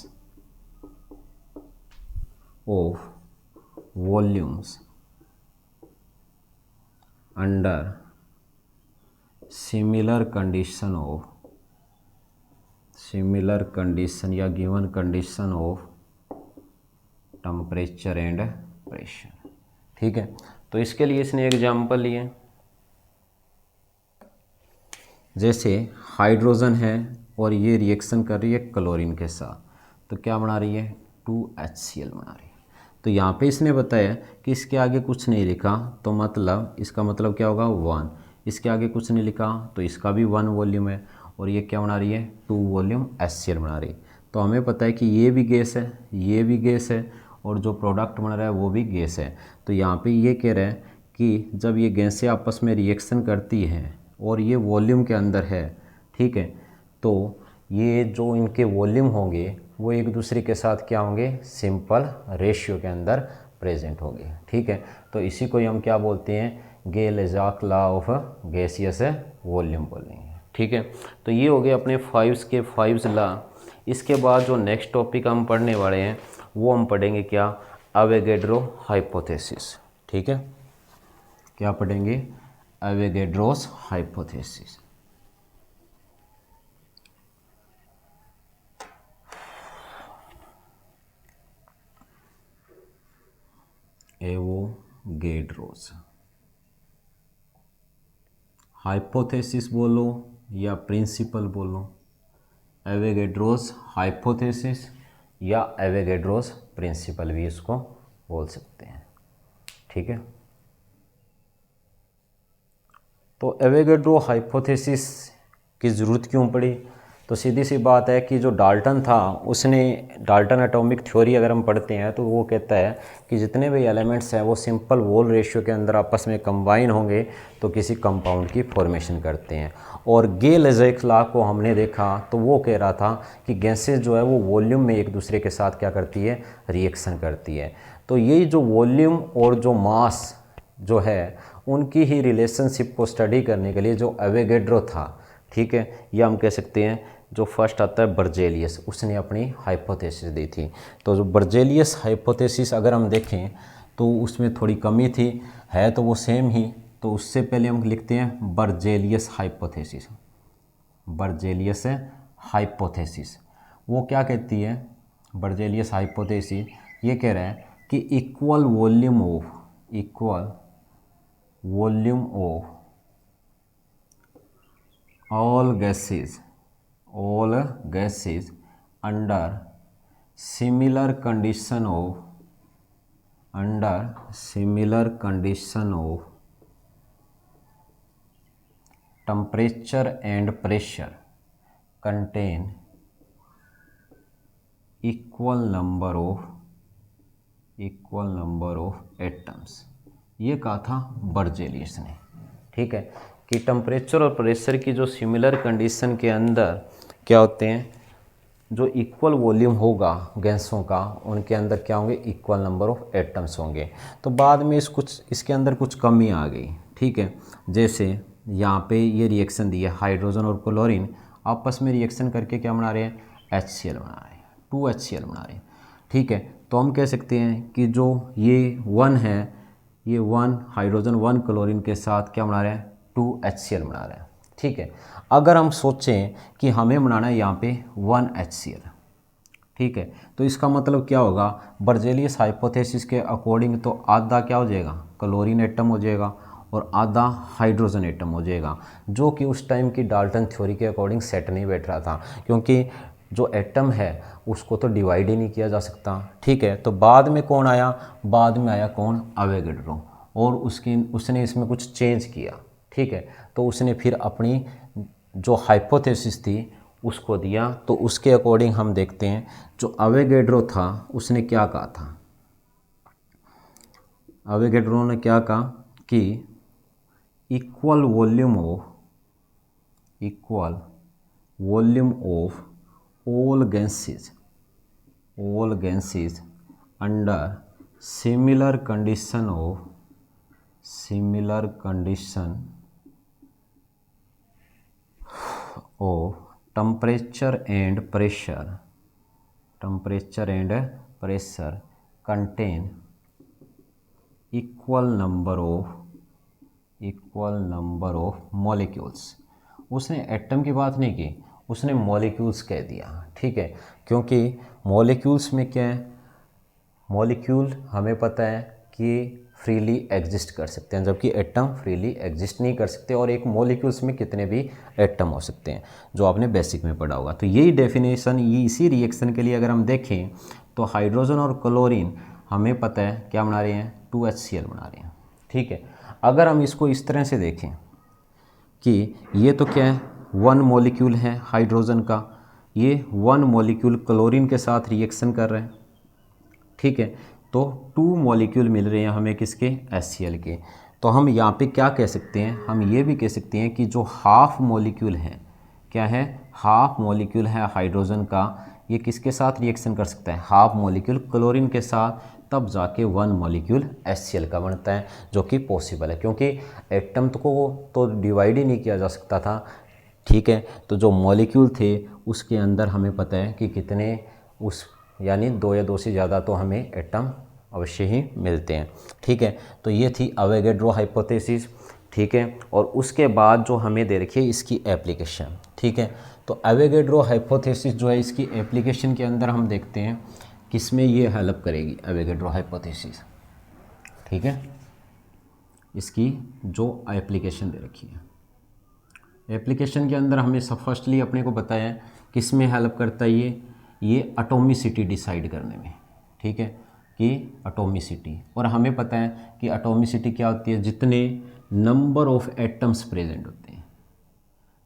A: of volumes under similar condition या given condition of temperature and pressure. ठीक है, तो इसके लिए इसने एग्जाम्पल लिए, जैसे हाइड्रोजन है और ये रिएक्शन कर रही है क्लोरीन के साथ, तो क्या बना रही है, 2HCl बना रही है। तो यहाँ पे इसने बताया कि इसके आगे कुछ नहीं लिखा, तो मतलब इसका मतलब क्या होगा, 1। इसके आगे कुछ नहीं लिखा तो इसका भी 1 वॉल्यूम है, और ये क्या बना रही है, 2 वॉल्यूम HCl बना रही है। तो हमें पता है कि ये भी गैस है, ये भी गैस है, और जो प्रोडक्ट बन रहा है वो भी गैस है। तो यहाँ पे ये कह रहे हैं कि जब ये गैसें आपस में रिएक्शन करती हैं और ये वॉल्यूम के अंदर है, ठीक है, तो ये जो इनके वॉल्यूम होंगे वो एक दूसरे के साथ क्या होंगे, सिंपल रेशियो के अंदर प्रेजेंट होंगे। ठीक है, तो इसी को हम क्या बोलते हैं, गे-लेजाक लॉ ऑफ गैसियस वॉल्यूम बोलेंगे। ठीक है, तो ये हो गए अपने 5 लॉ। इसके बाद जो नेक्स्ट टॉपिक हम पढ़ने वाले हैं वो हम पढ़ेंगे क्या, अवोगाड्रो हाइपोथेसिस। ठीक है, क्या पढ़ेंगे, अवोगाड्रोस हाइपोथेसिस। एवोगाड्रोस हाइपोथेसिस बोलो या प्रिंसिपल बोलो, एवोगाड्रोस हाइपोथेसिस या एवोगाड्रोस प्रिंसिपल भी इसको बोल सकते हैं। ठीक है, तो एवोगाड्रो हाइपोथेसिस की ज़रूरत क्यों पड़ी, तो सीधी सी बात है कि जो डाल्टन था उसने, डाल्टन एटॉमिक थ्योरी अगर हम पढ़ते हैं तो वो कहता है कि जितने भी एलिमेंट्स हैं वो सिंपल वोल रेशियो के अंदर आपस में कंबाइन होंगे तो किसी कंपाउंड की फॉर्मेशन करते हैं। और गे-लेज़ेक लॉ को हमने देखा तो वो कह रहा था कि गैसेस जो है वो वॉल्यूम में एक दूसरे के साथ क्या करती है, रिएक्शन करती है। तो यही जो वॉल्यूम और जो मास जो है उनकी ही रिलेशनशिप को स्टडी करने के लिए जो एवोगाड्रो था, ठीक है, ये हम कह सकते हैं, जो फर्स्ट आता है बर्जेलियस, उसने अपनी हाइपोथेसिस दी थी। तो जो बर्जेलियस हाइपोथेसिस अगर हम देखें तो उसमें थोड़ी कमी थी, है तो वो सेम ही। तो उससे पहले हम लिखते हैं बर्जेलियस हाइपोथेसिस। बर्जेलियस हाइपोथेसिस वो क्या कहती है, बर्जेलियस हाइपोथेसिस ये कह रहा है कि equal volume of all gases under similar condition of temperature and pressure contain equal number of atoms। ये कहा था बर्जेलियस ने। ठीक है, कि टेम्परेचर और प्रेशर की जो सिमिलर कंडीशन के अंदर क्या होते हैं, जो इक्वल वॉल्यूम होगा गैसों का, उनके अंदर क्या होंगे, इक्वल नंबर ऑफ एटम्स होंगे। तो बाद में इसके अंदर कुछ कमी आ गई। ठीक है, जैसे यहाँ पे ये रिएक्शन दी है, हाइड्रोजन और क्लोरीन आपस में रिएक्शन करके क्या बना रहे हैं, HCl बना रहे हैं, 2HCl बना रहे हैं। ठीक है, तो हम कह सकते हैं कि जो ये 1 है, ये 1 हाइड्रोजन 1 क्लोरीन के साथ क्या बना रहे हैं, 2HCl बना रहे हैं। ठीक है, अगर हम सोचें कि हमें बनाना है यहाँ पे 1HCl, ठीक है, तो इसका मतलब क्या होगा, बर्जेलियस हाइपोथेसिस के अकॉर्डिंग तो आधा क्या हो जाएगा, क्लोरीन एटम हो जाएगा और आधा हाइड्रोजन एटम हो जाएगा, जो कि उस टाइम की डाल्टन थ्योरी के अकॉर्डिंग सेट नहीं बैठ रहा था, क्योंकि जो एटम है उसको तो डिवाइड ही नहीं किया जा सकता। ठीक है, तो बाद में कौन आया, बाद में आया कौन, अवोगाड्रो, और उसने इसमें कुछ चेंज किया। ठीक है, तो उसने फिर अपनी जो हाइपोथेसिस थी उसको दिया। तो उसके अकॉर्डिंग हम देखते हैं, जो अवोगाड्रो था उसने क्या कहा था, अवोगाड्रो ने क्या कहा कि equal volume of all gases under similar condition of temperature and pressure contain equal number of molecules. उसने एटम की बात नहीं की, उसने मॉलिक्यूल्स कह दिया, ठीक है, क्योंकि मॉलिक्यूल्स में क्या है, मॉलिक्यूल हमें पता है कि फ्रीली एग्जिस्ट कर सकते हैं, जबकि एटम फ्रीली एग्जिस्ट नहीं कर सकते, और एक मॉलिक्यूल्स में कितने भी एटम हो सकते हैं, जो आपने बेसिक में पढ़ा होगा। तो यही डेफिनेशन, ये इसी रिएक्शन के लिए अगर हम देखें तो हाइड्रोजन और क्लोरीन हमें पता है क्या बना रहे हैं, 2HCl बना रहे हैं, ठीक है। अगर हम इसको इस तरह से देखें कि ये तो क्या है, 1 मॉलिक्यूल है हाइड्रोजन का, ये 1 मॉलिक्यूल क्लोरीन के साथ रिएक्शन कर रहे हैं, ठीक है, तो 2 मॉलिक्यूल मिल रहे हैं हमें किसके, HCl के। तो हम यहाँ पे क्या कह सकते हैं, हम ये भी कह सकते हैं कि जो हाफ मॉलिक्यूल है, क्या है, हाफ मॉलिक्यूल है हाइड्रोजन का, ये किसके साथ रिएक्शन कर सकता है, हाफ मॉलिक्यूल क्लोरीन के साथ, तब जाके 1 मॉलिक्यूल HCl का बनता है, जो कि पॉसिबल है, क्योंकि एटम को तो डिवाइड ही नहीं किया जा सकता था, ठीक है। तो जो मॉलिक्यूल थे उसके अंदर हमें पता है कि कितने, उस यानी 2 या 2 से ज़्यादा तो हमें एटम अवश्य ही मिलते हैं, ठीक है। तो ये थी अवोगाड्रो हाइपोथेसिस, ठीक है। और उसके बाद जो हमें दे रखी है इसकी एप्लीकेशन, ठीक है। तो अवोगाड्रो हाइपोथेसिस जो है, इसकी एप्लीकेशन के अंदर हम देखते हैं किसमें ये हेल्प करेगी अवोगाड्रो हाइपोथेसिस, ठीक है। इसकी जो एप्लीकेशन दे रखी है, एप्लीकेशन के अंदर हमें सब फर्स्टली अपने को बताया किस में हेल्प करता है ये एटॉमिसिटी डिसाइड करने में, ठीक है, कि एटॉमिसिटी। और हमें पता है कि एटॉमिसिटी क्या होती है, जितने नंबर ऑफ एटम्स प्रेजेंट होते हैं,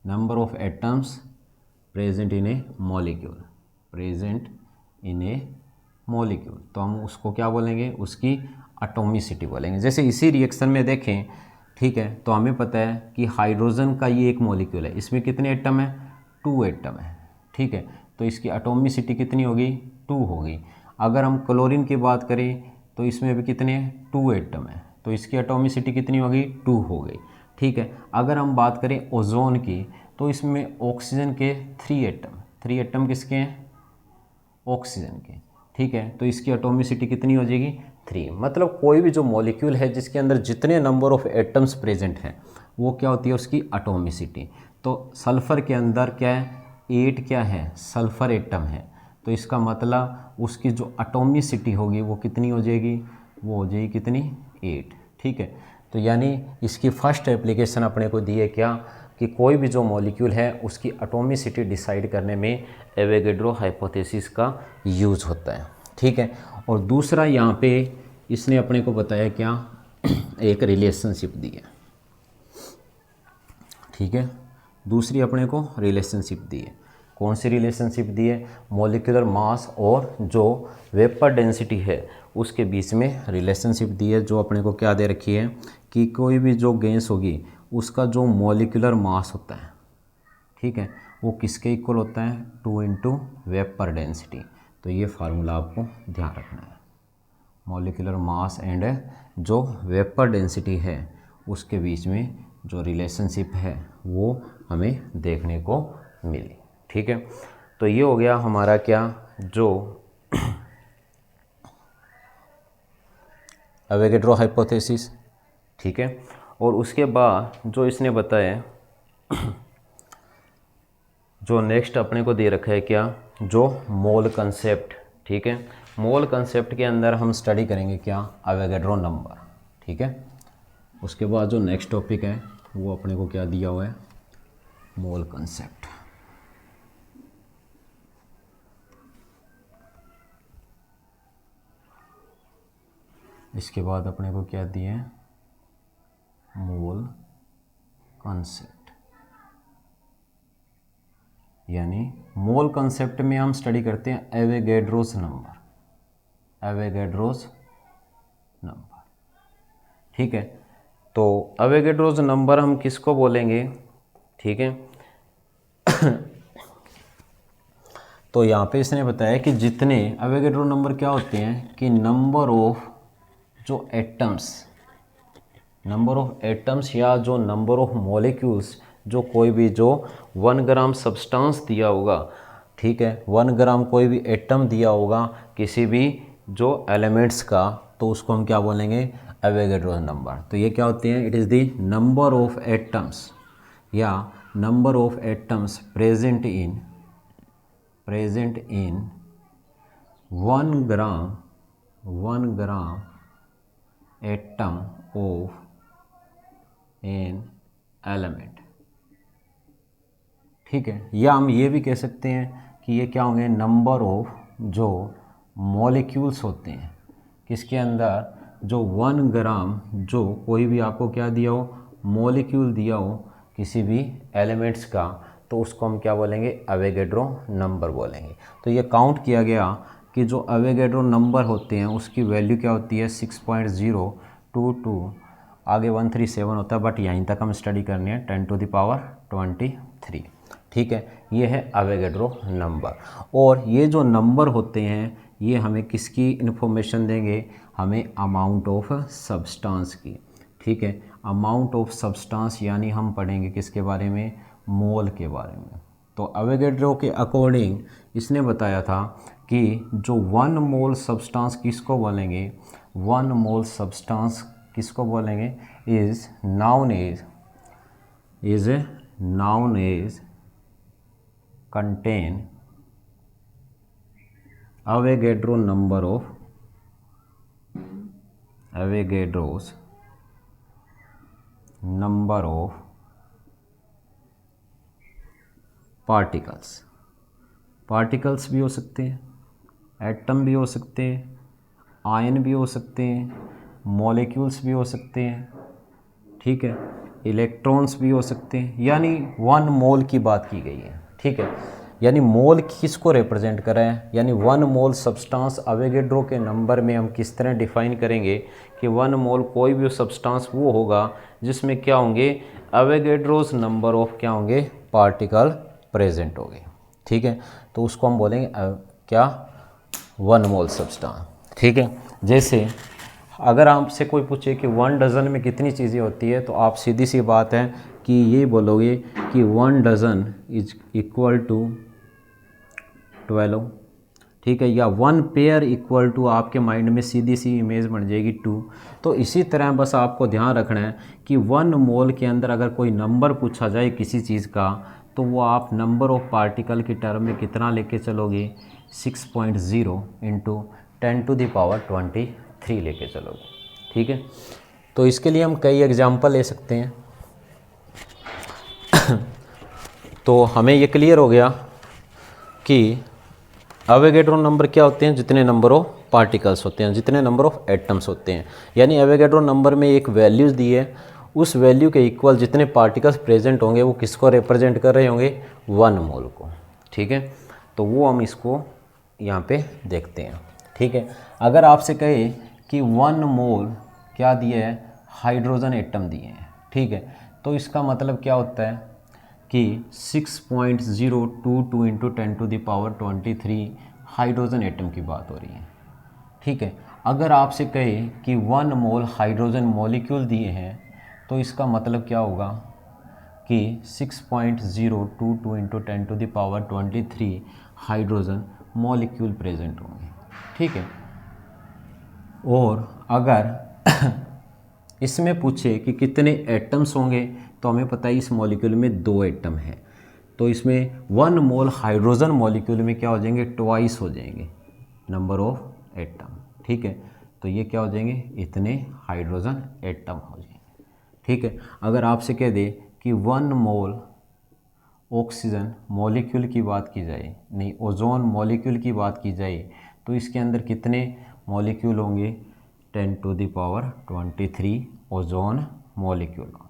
A: number of atoms present in A molecule, present in A molecule, तो हम उसको क्या बोलेंगे, उसकी एटॉमिसिटी बोलेंगे। जैसे इसी रिएक्शन में देखें, ठीक है, तो हमें पता है कि हाइड्रोजन का ये एक मॉलिक्यूल है, इसमें कितने एटम है, 2 एटम है, ठीक है। तो इसकी एटॉमिसिटी कितनी होगी, 2 होगी। अगर हम क्लोरीन की बात करें तो इसमें भी कितने 2 एटम है, तो इसकी एटॉमिसिटी कितनी होगी, 2 हो गई, ठीक है। अगर हम बात करें ओजोन की तो इसमें ऑक्सीजन के 3 एटम किसके हैं, ऑक्सीजन के, ठीक है। तो इसकी एटॉमिसिटी कितनी हो जाएगी, 3। मतलब कोई भी जो मॉलिक्यूल है जिसके अंदर जितने नंबर ऑफ एटम्स प्रेजेंट हैं वो क्या होती है, उसकी एटॉमिसिटी। तो सल्फ़र के अंदर क्या है, 8 क्या है, सल्फ़र एटम है, तो इसका मतलब उसकी जो एटॉमिसिटी होगी वो कितनी हो जाएगी, वो हो जाएगी कितनी, 8, ठीक है। तो यानी इसकी फर्स्ट एप्लीकेशन अपने को दी है क्या, कि कोई भी जो मॉलिक्यूल है उसकी एटॉमिसिटी डिसाइड करने में एवोगाड्रो हाइपोथेसिस का यूज़ होता है, ठीक है। और दूसरा यहाँ पे इसने अपने को बताया क्या, एक रिलेशनशिप दी है, ठीक है। दूसरी अपने को रिलेशनशिप दी है, कौन सी रिलेशनशिप दी है, मॉलिक्यूलर मास और जो वेपर डेंसिटी है उसके बीच में रिलेशनशिप दी है, जो अपने को क्या दे रखी है कि कोई भी जो गैस होगी उसका जो मॉलिक्यूलर मास होता है, ठीक है, वो किसके इक्वल होता है, 2 इंटू वेपर डेंसिटी। तो ये फार्मूला आपको ध्यान रखना है, मॉलिक्यूलर मास एंड जो वेपर डेंसिटी है उसके बीच में जो रिलेशनशिप है वो हमें देखने को मिली, ठीक है। तो ये हो गया हमारा क्या, जो एवोगाड्रो हाइपोथेसिस, ठीक है। और उसके बाद जो इसने बताया, जो नेक्स्ट अपने को दे रखा है क्या, जो मोल कंसेप्ट, ठीक है। मोल कंसेप्ट के अंदर हम स्टडी करेंगे क्या, एवोगाड्रो नंबर, ठीक है। उसके बाद जो नेक्स्ट टॉपिक है वो अपने को क्या दिया हुआ है, मोल कंसेप्ट। इसके बाद अपने को क्या दिए हैं, मोल कंसेप्ट, यानी मोल कंसेप्ट में हम स्टडी करते हैं एवोगाड्रोस नंबर, एवोगाड्रोस नंबर, ठीक है। तो एवोगाड्रोस नंबर हम किसको बोलेंगे, ठीक है। तो यहाँ पे इसने बताया कि जितने एवोगाड्रो नंबर क्या होते हैं, कि नंबर ऑफ जो एटम्स, नंबर ऑफ एटम्स या जो नंबर ऑफ मॉलिक्यूल्स, जो कोई भी जो 1 ग्राम सब्सटेंस दिया होगा, ठीक है, 1 ग्राम कोई भी एटम दिया होगा किसी भी जो एलिमेंट्स का, तो उसको हम क्या बोलेंगे, एवोगैड्रो नंबर। तो ये क्या होते हैं, it is the number of atoms या number of atoms present in 1 gram atom of an element. ठीक है, या हम ये भी कह सकते हैं कि ये क्या होंगे, नंबर ऑफ जो मॉलिक्यूल्स होते हैं किसके अंदर, जो 1 ग्राम, जो कोई भी आपको क्या दिया हो, मॉलिक्यूल दिया हो किसी भी एलिमेंट्स का, तो उसको हम क्या बोलेंगे, एवोगैड्रो नंबर बोलेंगे। तो ये काउंट किया गया कि जो एवोगैड्रो नंबर होते हैं उसकी वैल्यू क्या होती है, 6.022, आगे 137 होता है, बट यहीं तक हम स्टडी करनी है 10⁻23। ठीक है, ये है एवोगैड्रो नंबर। और ये जो नंबर होते हैं ये हमें किसकी इन्फॉर्मेशन देंगे, हमें अमाउंट ऑफ सब्सटेंस की। ठीक है, अमाउंट ऑफ सब्सटेंस यानी हम पढ़ेंगे किसके बारे में, मोल के बारे में। तो एवोगैड्रो के अकॉर्डिंग इसने बताया था कि जो 1 मोल सब्सटेंस किसको बोलेंगे, 1 मोल सब्सटेंस किसको बोलेंगे, is known as contain Avogadro's number of particles भी हो सकते हैं, एटम भी हो सकते हैं, आयन भी हो सकते हैं, मॉलिक्यूल्स भी हो सकते हैं। ठीक है, इलेक्ट्रॉन्स भी हो सकते हैं, यानी 1 मोल की बात की गई है। ठीक है, यानी मोल किसको रिप्रेजेंट कर रहे हैं, यानी 1 मोल सब्सटेंस एवोगैड्रो के नंबर में हम किस तरह डिफाइन करेंगे कि 1 मोल कोई भी सब्सटेंस वो होगा जिसमें क्या होंगे, एवोगैड्रोस नंबर ऑफ क्या होंगे, पार्टिकल प्रेजेंट होंगे। ठीक है, तो उसको हम बोलेंगे क्या, 1 मोल सब्सटेंस। ठीक है, जैसे अगर आपसे कोई पूछे कि 1 डज़न में कितनी चीज़ें होती है, तो आप सीधी सी बात है कि ये बोलोगे कि 1 डज़न इज इक्वल टू 12। ठीक है, या 1 पेयर इक्वल टू, आपके माइंड में सीधी सी इमेज बन जाएगी 2। तो इसी तरह बस आपको ध्यान रखना है कि 1 मोल के अंदर अगर कोई नंबर पूछा जाए किसी चीज़ का, तो वो आप नंबर ऑफ पार्टिकल की टर्म में कितना लेके चलोगे, 6.0 इंटू 10⁻23 लेके चलोगे। ठीक है, तो इसके लिए हम कई एग्जाम्पल ले सकते हैं। तो हमें ये क्लियर हो गया कि एवोगैड्रो नंबर क्या होते हैं, जितने नंबर ऑफ पार्टिकल्स होते हैं, जितने नंबर ऑफ एटम्स होते हैं। यानी एवोगैड्रो नंबर में एक वैल्यूज़ दी है, उस वैल्यू के इक्वल जितने पार्टिकल्स प्रेजेंट होंगे वो किसको रिप्रेजेंट कर रहे होंगे, 1 मोल को। ठीक है, तो वो हम इसको यहाँ पे देखते हैं। ठीक है, अगर आपसे कहे कि 1 मोल क्या दिए है, हाइड्रोजन एटम दिए हैं। ठीक है, तो इसका मतलब क्या होता है कि 6.022 इंटू 10⁻23 हाइड्रोजन एटम की बात हो रही है। ठीक है, अगर आपसे कहे कि 1 मोल हाइड्रोजन मॉलिक्यूल दिए हैं, तो इसका मतलब क्या होगा कि 6.022 इंटू 10⁻23 हाइड्रोजन मॉलिक्यूल प्रेजेंट होंगे। ठीक है, और अगर इसमें पूछे कि कितने एटम्स होंगे, तो हमें पता है इस मॉलिक्यूल में 2 एटम हैं, तो इसमें 1 मोल हाइड्रोजन मॉलिक्यूल में क्या हो जाएंगे, ट्वाइस हो जाएंगे नंबर ऑफ एटम। ठीक है, तो ये क्या हो जाएंगे, इतने हाइड्रोजन एटम हो जाएंगे। ठीक है, अगर आपसे कह दे कि 1 मोल ऑक्सीजन मॉलिक्यूल की बात की जाए, नहीं ओजोन मॉलिक्यूल की बात की जाए, तो इसके अंदर कितने मॉलिक्यूल होंगे, 10⁻23 ओजोन मॉलिक्यूल होंगे।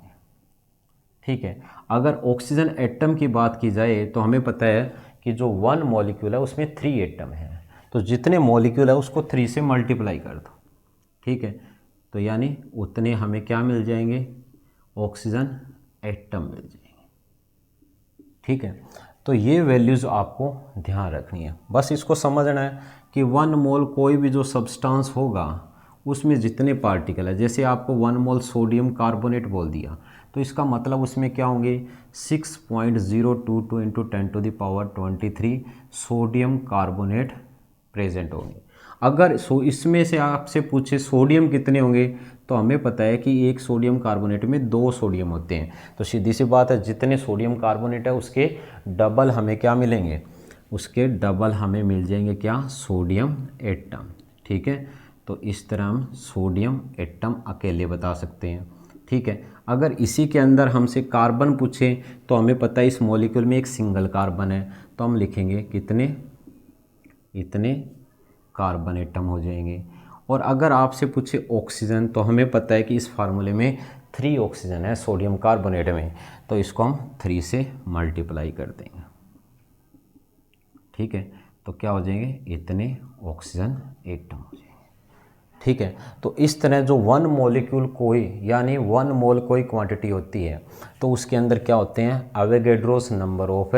A: ठीक है, अगर ऑक्सीजन एटम की बात की जाए, तो हमें पता है कि जो 1 मॉलिक्यूल है उसमें 3 एटम है, तो जितने मॉलिक्यूल है उसको 3 से मल्टीप्लाई कर दो। ठीक है, तो यानी उतने हमें क्या मिल जाएंगे, ऑक्सीजन एटम मिल जाएंगे। ठीक है, तो ये वैल्यूज़ आपको ध्यान रखनी है, बस इसको समझना है कि 1 मोल कोई भी जो सब्सटेंस होगा उसमें जितने पार्टिकल है, जैसे आपको 1 मोल सोडियम कार्बोनेट बोल दिया, तो इसका मतलब उसमें क्या होंगे, 6.022 इंटू 10⁻23 सोडियम कार्बोनेट प्रेजेंट होंगे। अगर इसमें से आपसे पूछे सोडियम कितने होंगे, तो हमें पता है कि एक सोडियम कार्बोनेट में 2 सोडियम होते हैं। तो सीधी सी बात है, जितने सोडियम कार्बोनेट है उसके डबल हमें क्या मिलेंगे, उसके डबल हमें मिल जाएंगे क्या, सोडियम एटम। ठीक है, तो इस तरह हम सोडियम एटम अकेले बता सकते हैं। ठीक है, अगर इसी के अंदर हमसे कार्बन पूछे तो हमें पता है इस मॉलिक्यूल में एक सिंगल कार्बन है, तो हम लिखेंगे कितने, इतने कार्बन एटम हो जाएंगे। और अगर आपसे पूछे ऑक्सीजन, तो हमें पता है कि इस फार्मूले में 3 ऑक्सीजन है सोडियम कार्बोनेट में, तो इसको हम 3 से मल्टीप्लाई कर देंगे। ठीक है, तो क्या हो जाएंगे, इतने ऑक्सीजन एटम हो जाएंगे। ठीक है, तो इस तरह जो 1 मॉलिक्यूल कोई यानी 1 मोल कोई क्वांटिटी होती है, तो उसके अंदर क्या होते हैं, अवोगाड्रोस नंबर ऑफ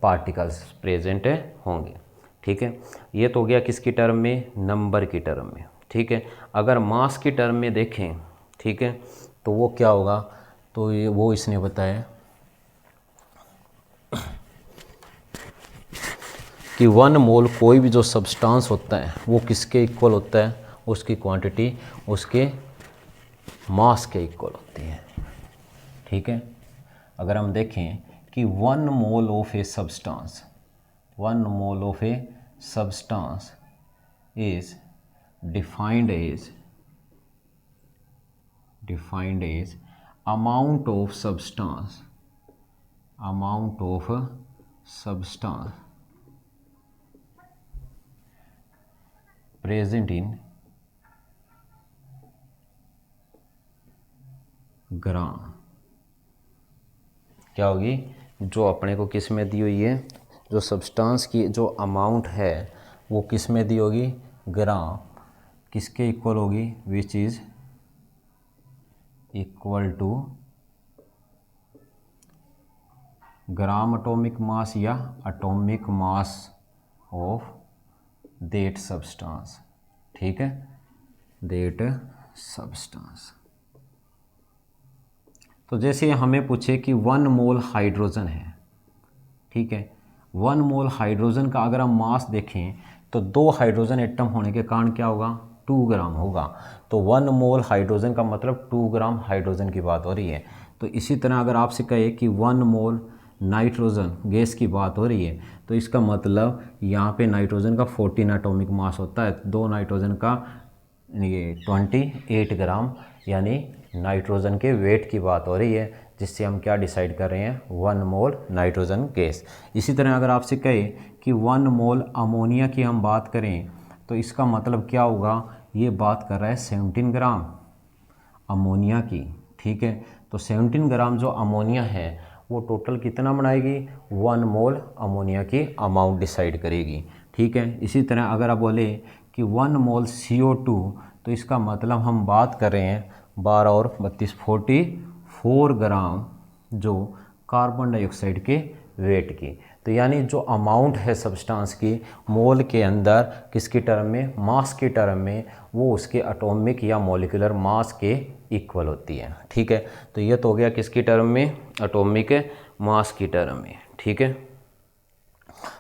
A: पार्टिकल्स प्रेजेंट होंगे। ठीक है, ये तो हो गया किसकी टर्म में, नंबर की टर्म में। ठीक है, अगर मास की टर्म में देखें, ठीक है, तो वो क्या होगा, तो ये वो इसने बताया कि 1 मोल कोई भी जो सब्सटेंस होता है वो किसके इक्वल होता है, उसकी क्वांटिटी उसके मास के इक्वल होती है। ठीक है, अगर हम देखें कि 1 mole of a substance, 1 mole of a substance is defined as amount of substance present in ग्राम। क्या होगी, जो अपने को किस में दी हुई है, जो सब्सटेंस की जो अमाउंट है वो किस में दी होगी, ग्राम, किसके इक्वल होगी, which is equal to gram atomic mass या atomic mass of that substance. ठीक है, दैट सब्सटेंस। तो जैसे हमें पूछे कि 1 मोल हाइड्रोजन है, ठीक है, 1 मोल हाइड्रोजन का अगर हम मास देखें तो 2 हाइड्रोजन एटम होने के कारण क्या होगा, 2 ग्राम होगा। तो 1 मोल हाइड्रोजन का मतलब 2 ग्राम हाइड्रोजन की बात हो रही है। तो इसी तरह अगर आपसे कहे कि 1 मोल नाइट्रोजन गैस की बात हो रही है, तो इसका मतलब यहाँ पे नाइट्रोजन का 14 एटॉमिक मास होता है, 2 नाइट्रोजन का ये 28 ग्राम यानी नाइट्रोजन के वेट की बात हो रही है, जिससे हम क्या डिसाइड कर रहे हैं, 1 मोल नाइट्रोजन गैस। इसी तरह अगर आपसे कहे कि 1 मोल अमोनिया की हम बात करें, तो इसका मतलब क्या होगा, ये बात कर रहा है 17 ग्राम अमोनिया की। ठीक है, तो 17 ग्राम जो अमोनिया है वो टोटल कितना बनाएगी, 1 मोल अमोनिया की अमाउंट डिसाइड करेगी। ठीक है, इसी तरह अगर आप बोले कि 1 मोल CO2, तो इसका मतलब हम बात कर रहे हैं 12 और 32 44 ग्राम जो कार्बन डाइऑक्साइड के वेट की। तो यानी जो अमाउंट है सब्सटेंस की मोल के अंदर किसकी टर्म में, मास की टर्म में, वो उसके एटॉमिक या मॉलिक्यूलर मास के इक्वल होती है। ठीक है, तो ये तो हो गया किसकी टर्म में, एटॉमिक मास की टर्म में। ठीक है,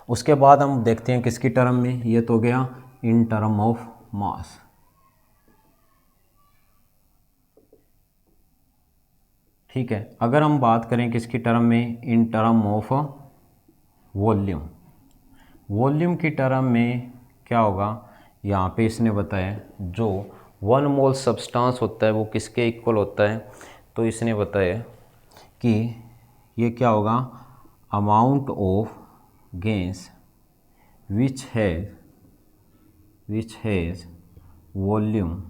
A: उसके बाद हम देखते हैं किसकी टर्म में, ये तो हो गया इन टर्म ऑफ मास। ठीक है, अगर हम बात करें किसकी टर्म में, in term of volume. Volume की टर्म में क्या होगा, यहाँ पे इसने बताया जो 1 मोल सब्सटेंस होता है वो किसके इक्वल होता है, तो इसने बताया कि ये क्या होगा, amount of gas which has volume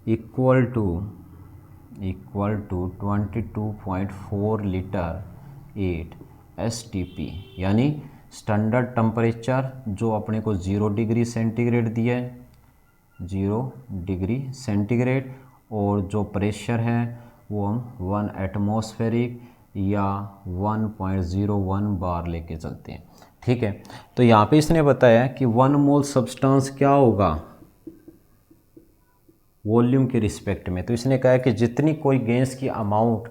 A: equal to 22.4 litre 8 STP, यानी स्टैंडर्ड टेम्परेचर जो अपने को 0 डिग्री सेंटीग्रेड दिया है, 0 डिग्री सेंटीग्रेड, और जो प्रेशर है वो हम 1 एटमॉस्फेरिक या 1.01 बार लेके चलते हैं। ठीक है, तो यहाँ पे इसने बताया कि 1 मोल सब्सटेंस क्या होगा वॉल्यूम के रिस्पेक्ट में। तो इसने कहा कि जितनी कोई गैस की अमाउंट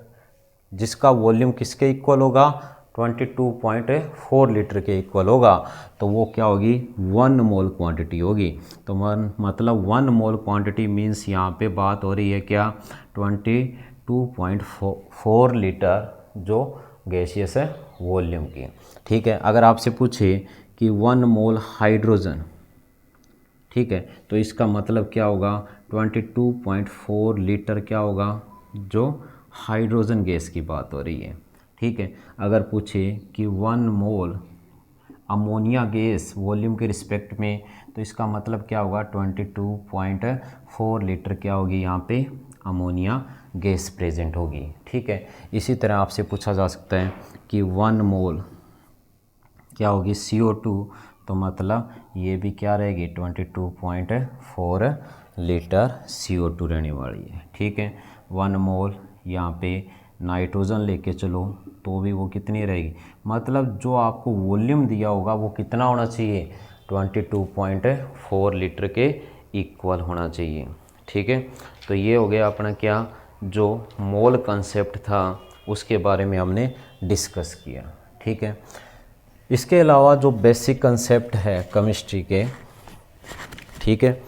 A: जिसका वॉल्यूम किसके इक्वल होगा, 22.4 लीटर के इक्वल होगा, तो वो क्या होगी 1 मोल क्वांटिटी होगी। तो मतलब 1 मोल क्वांटिटी मीन्स यहाँ पे बात हो रही है क्या 22.4 लीटर जो गैसियस है वॉल्यूम की। ठीक है, अगर आपसे पूछे कि 1 मोल हाइड्रोजन, ठीक है, तो इसका मतलब क्या होगा 22.4 लीटर क्या होगा जो हाइड्रोजन गैस की बात हो रही है। ठीक है, अगर पूछे कि 1 मोल अमोनिया गैस वॉल्यूम के रिस्पेक्ट में, तो इसका मतलब क्या होगा 22.4 लीटर क्या होगी यहाँ पे अमोनिया गैस प्रेजेंट होगी। ठीक है, इसी तरह आपसे पूछा जा सकता है कि 1 मोल क्या होगी CO2, तो मतलब ये भी क्या रहेगी 22.4 लीटर CO2 रहने वाली है। ठीक है, 1 मोल यहाँ पे नाइट्रोजन लेके चलो तो भी वो कितनी रहेगी, मतलब जो आपको वॉल्यूम दिया होगा वो कितना होना चाहिए 22.4 लीटर के इक्वल होना चाहिए। ठीक है, तो ये हो गया अपना क्या जो मोल कंसेप्ट था उसके बारे में हमने डिस्कस किया। ठीक है, इसके अलावा जो बेसिक कंसेप्ट है केमिस्ट्री के, ठीक है,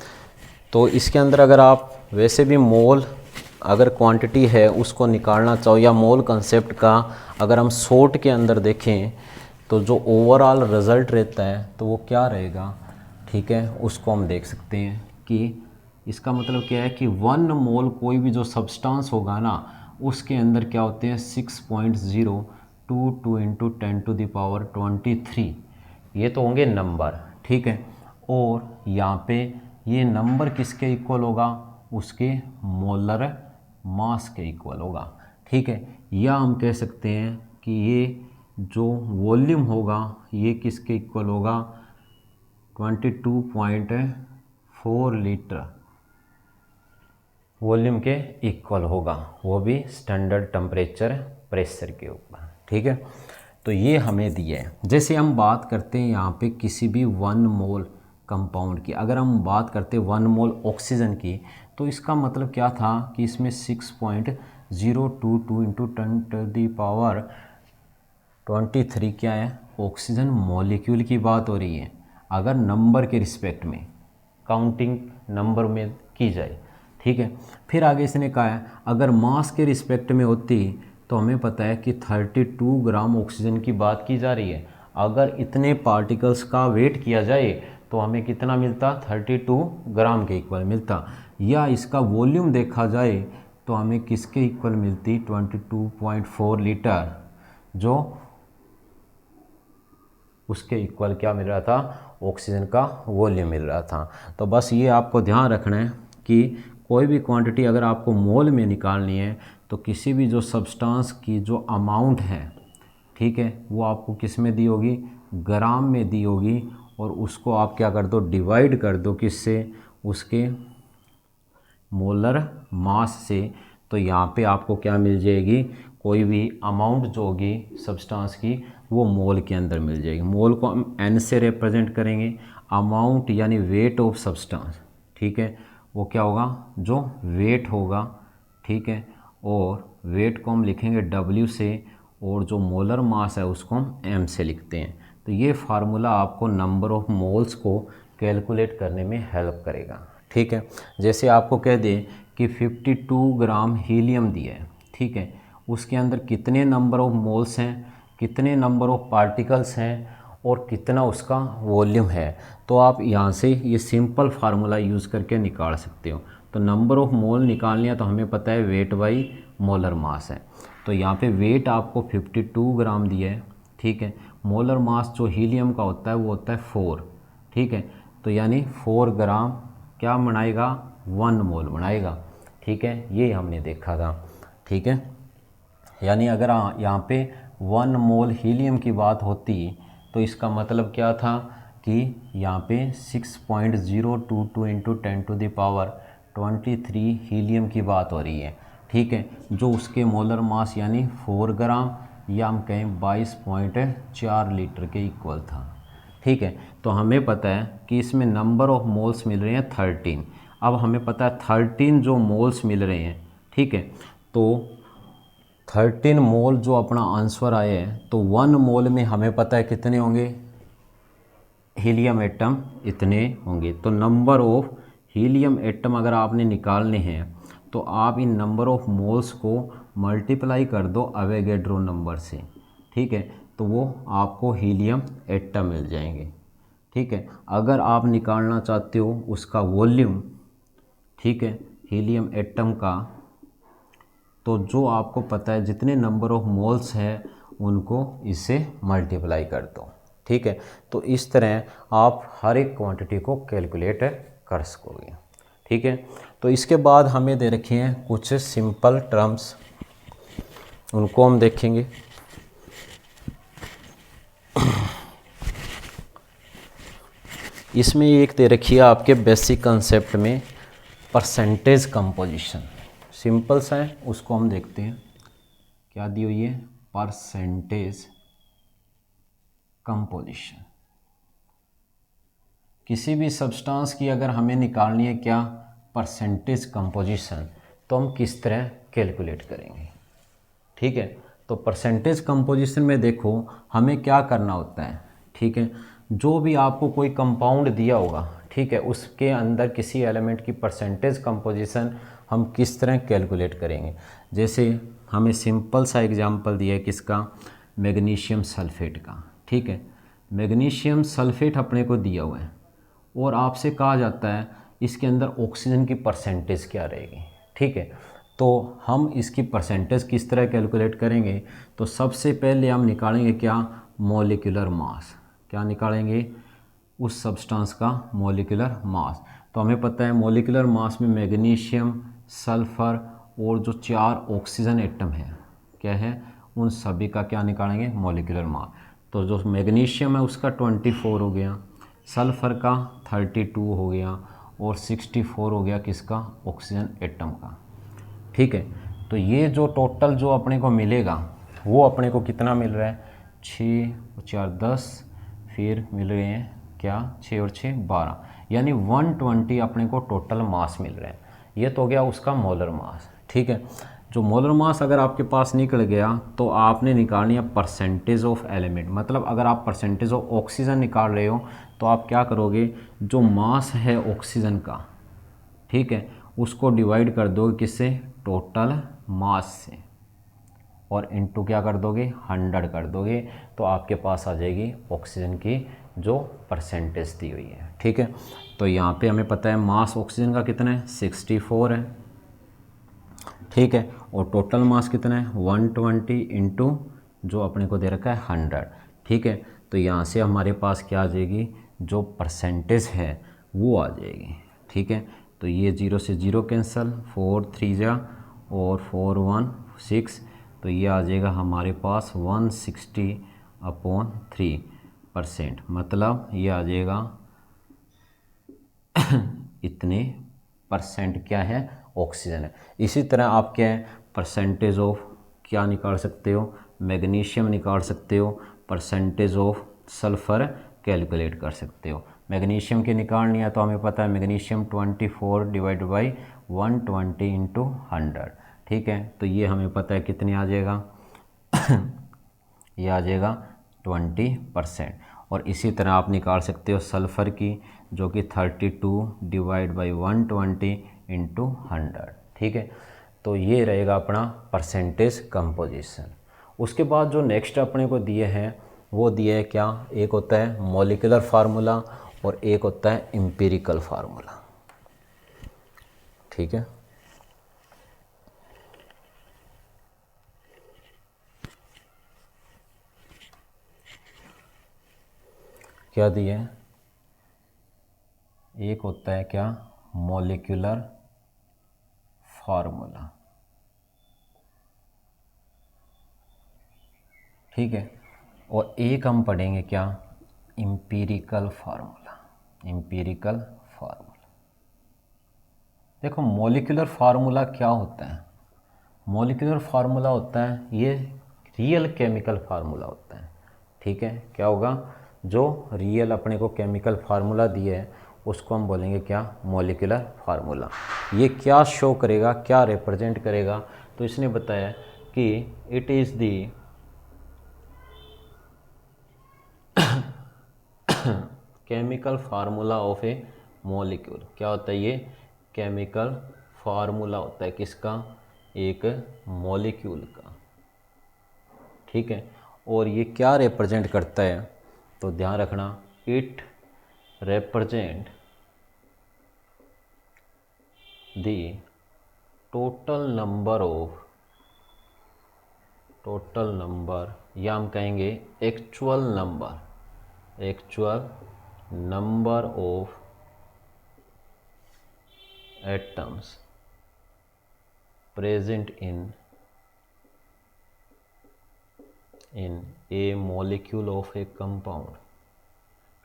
A: तो इसके अंदर अगर आप वैसे भी मोल अगर क्वांटिटी है उसको निकालना चाहो या मोल कंसेप्ट का अगर हम शॉर्ट के अंदर देखें तो जो ओवरऑल रिज़ल्ट रहता है तो वो क्या रहेगा। ठीक है, उसको हम देख सकते हैं कि इसका मतलब क्या है कि 1 मोल कोई भी जो सब्सटेंस होगा ना उसके अंदर क्या होते हैं 6.022 इंटू 10⁻23 ये तो होंगे नंबर। ठीक है, और यहाँ पे ये नंबर किसके इक्वल होगा उसके मोलर मास के इक्वल होगा। ठीक है, या हम कह सकते हैं कि ये जो वॉल्यूम होगा ये किसके इक्वल होगा 22.4 लीटर वॉल्यूम के इक्वल होगा, वो भी स्टैंडर्ड टेम्परेचर प्रेशर के ऊपर। ठीक है, तो ये हमें दिया है। जैसे हम बात करते हैं यहाँ पे किसी भी 1 मोल कंपाउंड की, अगर हम बात करते हैं 1 मोल ऑक्सीजन की, तो इसका मतलब क्या था कि इसमें 6.022 इंटू 10⁻23 क्या है ऑक्सीजन मॉलिक्यूल की बात हो रही है अगर नंबर के रिस्पेक्ट में काउंटिंग नंबर में की जाए। ठीक है, फिर आगे इसने कहा है अगर मास के रिस्पेक्ट में होती तो हमें पता है कि 32 ग्राम ऑक्सीजन की बात की जा रही है, अगर इतने पार्टिकल्स का वेट किया जाए तो हमें कितना मिलता 32 ग्राम के इक्वल मिलता, या इसका वॉल्यूम देखा जाए तो हमें किसके इक्वल मिलती 22.4 लीटर जो उसके इक्वल क्या मिल रहा था ऑक्सीजन का वॉल्यूम मिल रहा था। तो बस ये आपको ध्यान रखना है कि कोई भी क्वांटिटी अगर आपको मोल में निकालनी है तो किसी भी जो सब्सटेंस की जो अमाउंट है, ठीक है, वो आपको किस में दी होगी ग्राम में दी होगी, और उसको आप क्या कर दो डिवाइड कर दो किससे उसके मोलर मास से, तो यहाँ पे आपको क्या मिल जाएगी कोई भी अमाउंट जो होगी सब्सटेंस की वो मोल के अंदर मिल जाएगी। मोल को हम n से रिप्रेजेंट करेंगे, अमाउंट यानी वेट ऑफ सब्सटेंस, ठीक है, वो क्या होगा जो वेट होगा। ठीक है, और वेट को हम लिखेंगे W से, और जो मोलर मास है उसको हम m से लिखते हैं। तो ये फार्मूला आपको नंबर ऑफ मोल्स को कैलकुलेट करने में हेल्प करेगा। ठीक है, जैसे आपको कह दें कि 52 ग्राम हीलियम दिया है, ठीक है, उसके अंदर कितने नंबर ऑफ मोल्स हैं, कितने नंबर ऑफ पार्टिकल्स हैं और कितना उसका वॉल्यूम है, तो आप यहाँ से ये सिंपल फार्मूला यूज़ करके निकाल सकते हो। तो नंबर ऑफ मोल निकालनी है तो हमें पता है वेट बाई मोलर मास है, तो यहाँ पे वेट आपको 52 ग्राम दिया है। ठीक है, मोलर मास जो हीलियम का होता है वो होता है 4। ठीक है, तो यानी 4 ग्राम क्या बनाएगा 1 मोल बनाएगा। ठीक है, ये हमने देखा था। ठीक है, यानी अगर यहाँ पे 1 मोल हीलियम की बात होती तो इसका मतलब क्या था कि यहाँ पे 6.022 इंटू 10⁻23 हीलियम की बात हो रही है। ठीक है, जो उसके मोलर मास यानी 4 ग्राम या हम कहें 22.4 लीटर के इक्वल था। ठीक है, तो हमें पता है कि इसमें नंबर ऑफ मोल्स मिल रहे हैं 13। अब हमें पता है 13 जो मोल्स मिल रहे हैं, ठीक है, तो 13 मोल जो अपना आंसर आए हैं, तो 1 मोल में हमें पता है कितने होंगे, हीलियम एटम इतने होंगे। तो नंबर ऑफ हीलियम एटम अगर आपने निकालने हैं तो आप इन नंबर ऑफ मोल्स को मल्टीप्लाई कर दो अवोगाड्रो नंबर से, ठीक है, तो वो आपको हीलियम एटम मिल जाएंगे, ठीक है। अगर आप निकालना चाहते हो उसका वॉल्यूम, ठीक है, हीलियम एटम का, तो जो आपको पता है जितने नंबर ऑफ मोल्स हैं उनको इससे मल्टीप्लाई कर दो, ठीक है। तो इस तरह आप हर एक क्वांटिटी को कैलकुलेट कर सकोगे, ठीक है। तो इसके बाद हमें दे रखे हैं कुछ सिंपल टर्म्स, उनको हम देखेंगे। इसमें एक दे रखी है आपके बेसिक कंसेप्ट में परसेंटेज कंपोजिशन, सिंपल सा है, उसको हम देखते हैं। क्या दी हुई है, परसेंटेज कंपोजिशन। किसी भी सब्सटेंस की अगर हमें निकालनी है क्या, परसेंटेज कंपोजिशन, तो हम किस तरह कैलकुलेट करेंगे, ठीक है। तो परसेंटेज कंपोजिशन में देखो हमें क्या करना होता है, ठीक है, जो भी आपको कोई कंपाउंड दिया होगा, ठीक है, उसके अंदर किसी एलिमेंट की परसेंटेज कंपोजिशन हम किस तरह कैलकुलेट करेंगे। जैसे हमें सिंपल सा एग्जांपल दिया है किसका, मैग्नीशियम सल्फेट का, ठीक है। मैग्नीशियम सल्फेट अपने को दिया हुआ है और आपसे कहा जाता है इसके अंदर ऑक्सीजन की परसेंटेज क्या रहेगी, ठीक है। तो हम इसकी परसेंटेज किस तरह कैलकुलेट करेंगे, तो सबसे पहले हम निकालेंगे क्या, मॉलिक्यूलर मास। क्या निकालेंगे, उस सब्सटेंस का मॉलिक्यूलर मास। तो हमें पता है मॉलिक्यूलर मास में मैग्नीशियम, सल्फ़र और जो 4 ऑक्सीजन एटम है क्या है, उन सभी का क्या निकालेंगे, मॉलिक्यूलर मास। तो जो मैग्नीशियम है उसका 24 हो गया, सल्फ़र का 32 हो गया और 64 हो गया किसका, ऑक्सीजन एटम का, ठीक है। तो ये जो टोटल जो अपने को मिलेगा वो अपने को कितना मिल रहा है, 6 और 4 10, फिर मिल रहे हैं क्या, 6 और 6 12, यानी 120 अपने को टोटल मास मिल रहा है। ये तो हो गया उसका मोलर मास, ठीक है। जो मोलर मास अगर आपके पास निकल गया तो आपने निकालनी है परसेंटेज ऑफ एलिमेंट, मतलब अगर आप परसेंटेज ऑफ ऑक्सीजन निकाल रहे हो तो आप क्या करोगे, जो मास है ऑक्सीजन का, ठीक है, उसको डिवाइड कर दोगे किससे, टोटल मास से, और इनटू क्या कर दोगे, 100 कर दोगे, तो आपके पास आ जाएगी ऑक्सीजन की जो परसेंटेज दी हुई है, ठीक है। तो यहाँ पे हमें पता है मास ऑक्सीजन का कितना है, 64 है, ठीक है, और टोटल मास कितना है, 120 इंटू जो अपने को दे रखा है 100, ठीक है। तो यहाँ से हमारे पास क्या आ जाएगी, जो परसेंटेज है वो आ जाएगी, ठीक है। तो ये 0 से 0 कैंसिल, 4 3 जा और 4 1 6, तो ये आ जाएगा हमारे पास 160/3%, मतलब ये आ जाएगा इतने परसेंट क्या है, ऑक्सीजन है। इसी तरह आप क्या है, परसेंटेज ऑफ क्या निकाल सकते हो, मैग्नीशियम निकाल सकते हो, परसेंटेज ऑफ सल्फ़र कैलकुलेट कर सकते हो। मैग्नीशियम की निकालनी है तो हमें पता है मैग्नीशियम 24 डिवाइड बाई 120 इंटू 100, ठीक है। तो ये हमें पता है कितनी आ जाएगा ये आ जाएगा 20%। और इसी तरह आप निकाल सकते हो सल्फ़र की, जो कि 32 डिवाइड बाई 120 इंटू 100, ठीक है। तो ये रहेगा अपना परसेंटेज कंपोजिशन। उसके बाद जो नेक्स्ट अपने को दिए हैं वो दिए है क्या, एक होता है मॉलिक्यूलर फार्मूला और एक होता है एम्पिरिकल फार्मूला, ठीक है। क्या दिए है, एक होता है क्या, मॉलिक्यूलर फार्मूला, ठीक है, और एक हम पढ़ेंगे क्या, एम्पिरिकल फार्मूला। एम्पिरिकल फार्मूला, देखो मॉलिक्यूलर फार्मूला क्या होता है, मॉलिक्यूलर फार्मूला होता है ये रियल केमिकल फार्मूला होता है, ठीक है। क्या होगा, जो रियल अपने को केमिकल फार्मूला दिए है उसको हम बोलेंगे क्या, मॉलिक्यूलर फार्मूला। ये क्या शो करेगा, क्या रिप्रेजेंट करेगा, तो इसने बताया कि it is the chemical formula of A molecule. क्या होता है ये? केमिकल फार्मूला होता है किसका? एक मॉलिक्यूल का। ठीक है, और ये क्या रिप्रेजेंट करता है? तो ध्यान रखना, it represent the total number या हम कहेंगे actual number of atoms present in A molecule of A compound,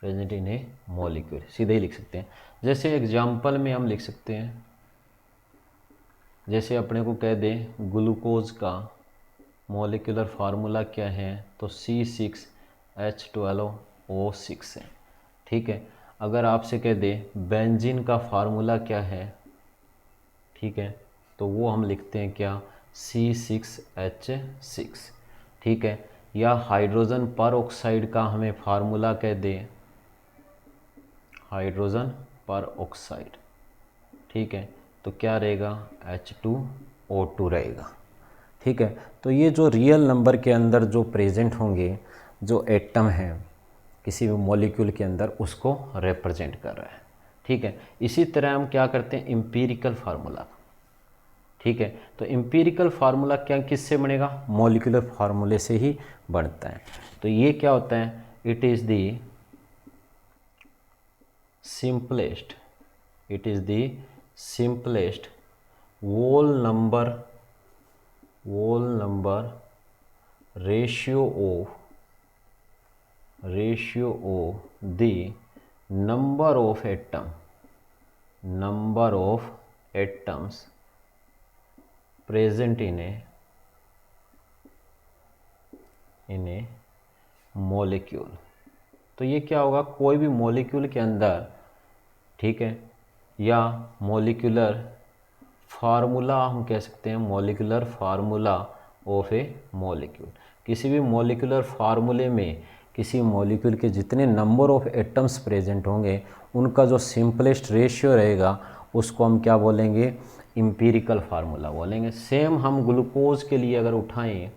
A: present in A molecule, सीधे ही लिख सकते हैं। जैसे एग्जाम्पल में हम लिख सकते हैं, जैसे अपने को कह दें ग्लूकोज का मॉलिक्यूलर फार्मूला क्या है, तो C6H12O6 है। ठीक है, अगर आपसे कह दे बेंजीन का फार्मूला क्या है, ठीक है, तो वो हम लिखते हैं क्या? C6H6। ठीक है, या हाइड्रोजन पर ऑक्साइड का हमें फार्मूला कह दे हाइड्रोजन पर ऑक्साइड, ठीक है, तो क्या रहेगा? H2O2 रहेगा। ठीक है, तो ये जो रियल नंबर के अंदर जो प्रेजेंट होंगे, जो एटम हैं किसी भी मॉलिक्यूल के अंदर, उसको रिप्रेजेंट कर रहा है। ठीक है, इसी तरह हम क्या करते हैं? Empirical formula. ठीक है, तो एम्पिरिकल फार्मूला क्या किससे बनेगा? मॉलिक्यूलर फार्मूले से ही बनता है। तो ये क्या होता है? It is the simplest whole number ratio of the number of atoms present in a molecule। तो ये क्या होगा? कोई भी मॉलिक्यूल के अंदर, ठीक है, या मॉलिक्यूलर फार्मूला हम कह सकते हैं, molecular formula of A molecule. किसी भी मॉलिक्यूलर फार्मूले में किसी मॉलिक्यूल के जितने नंबर ऑफ एटम्स प्रेजेंट होंगे, उनका जो सिंपलेस्ट रेशियो रहेगा, उसको हम क्या बोलेंगे? एम्पिरिकल फार्मूला बोलेंगे। सेम हम ग्लूकोज के लिए अगर उठाएं,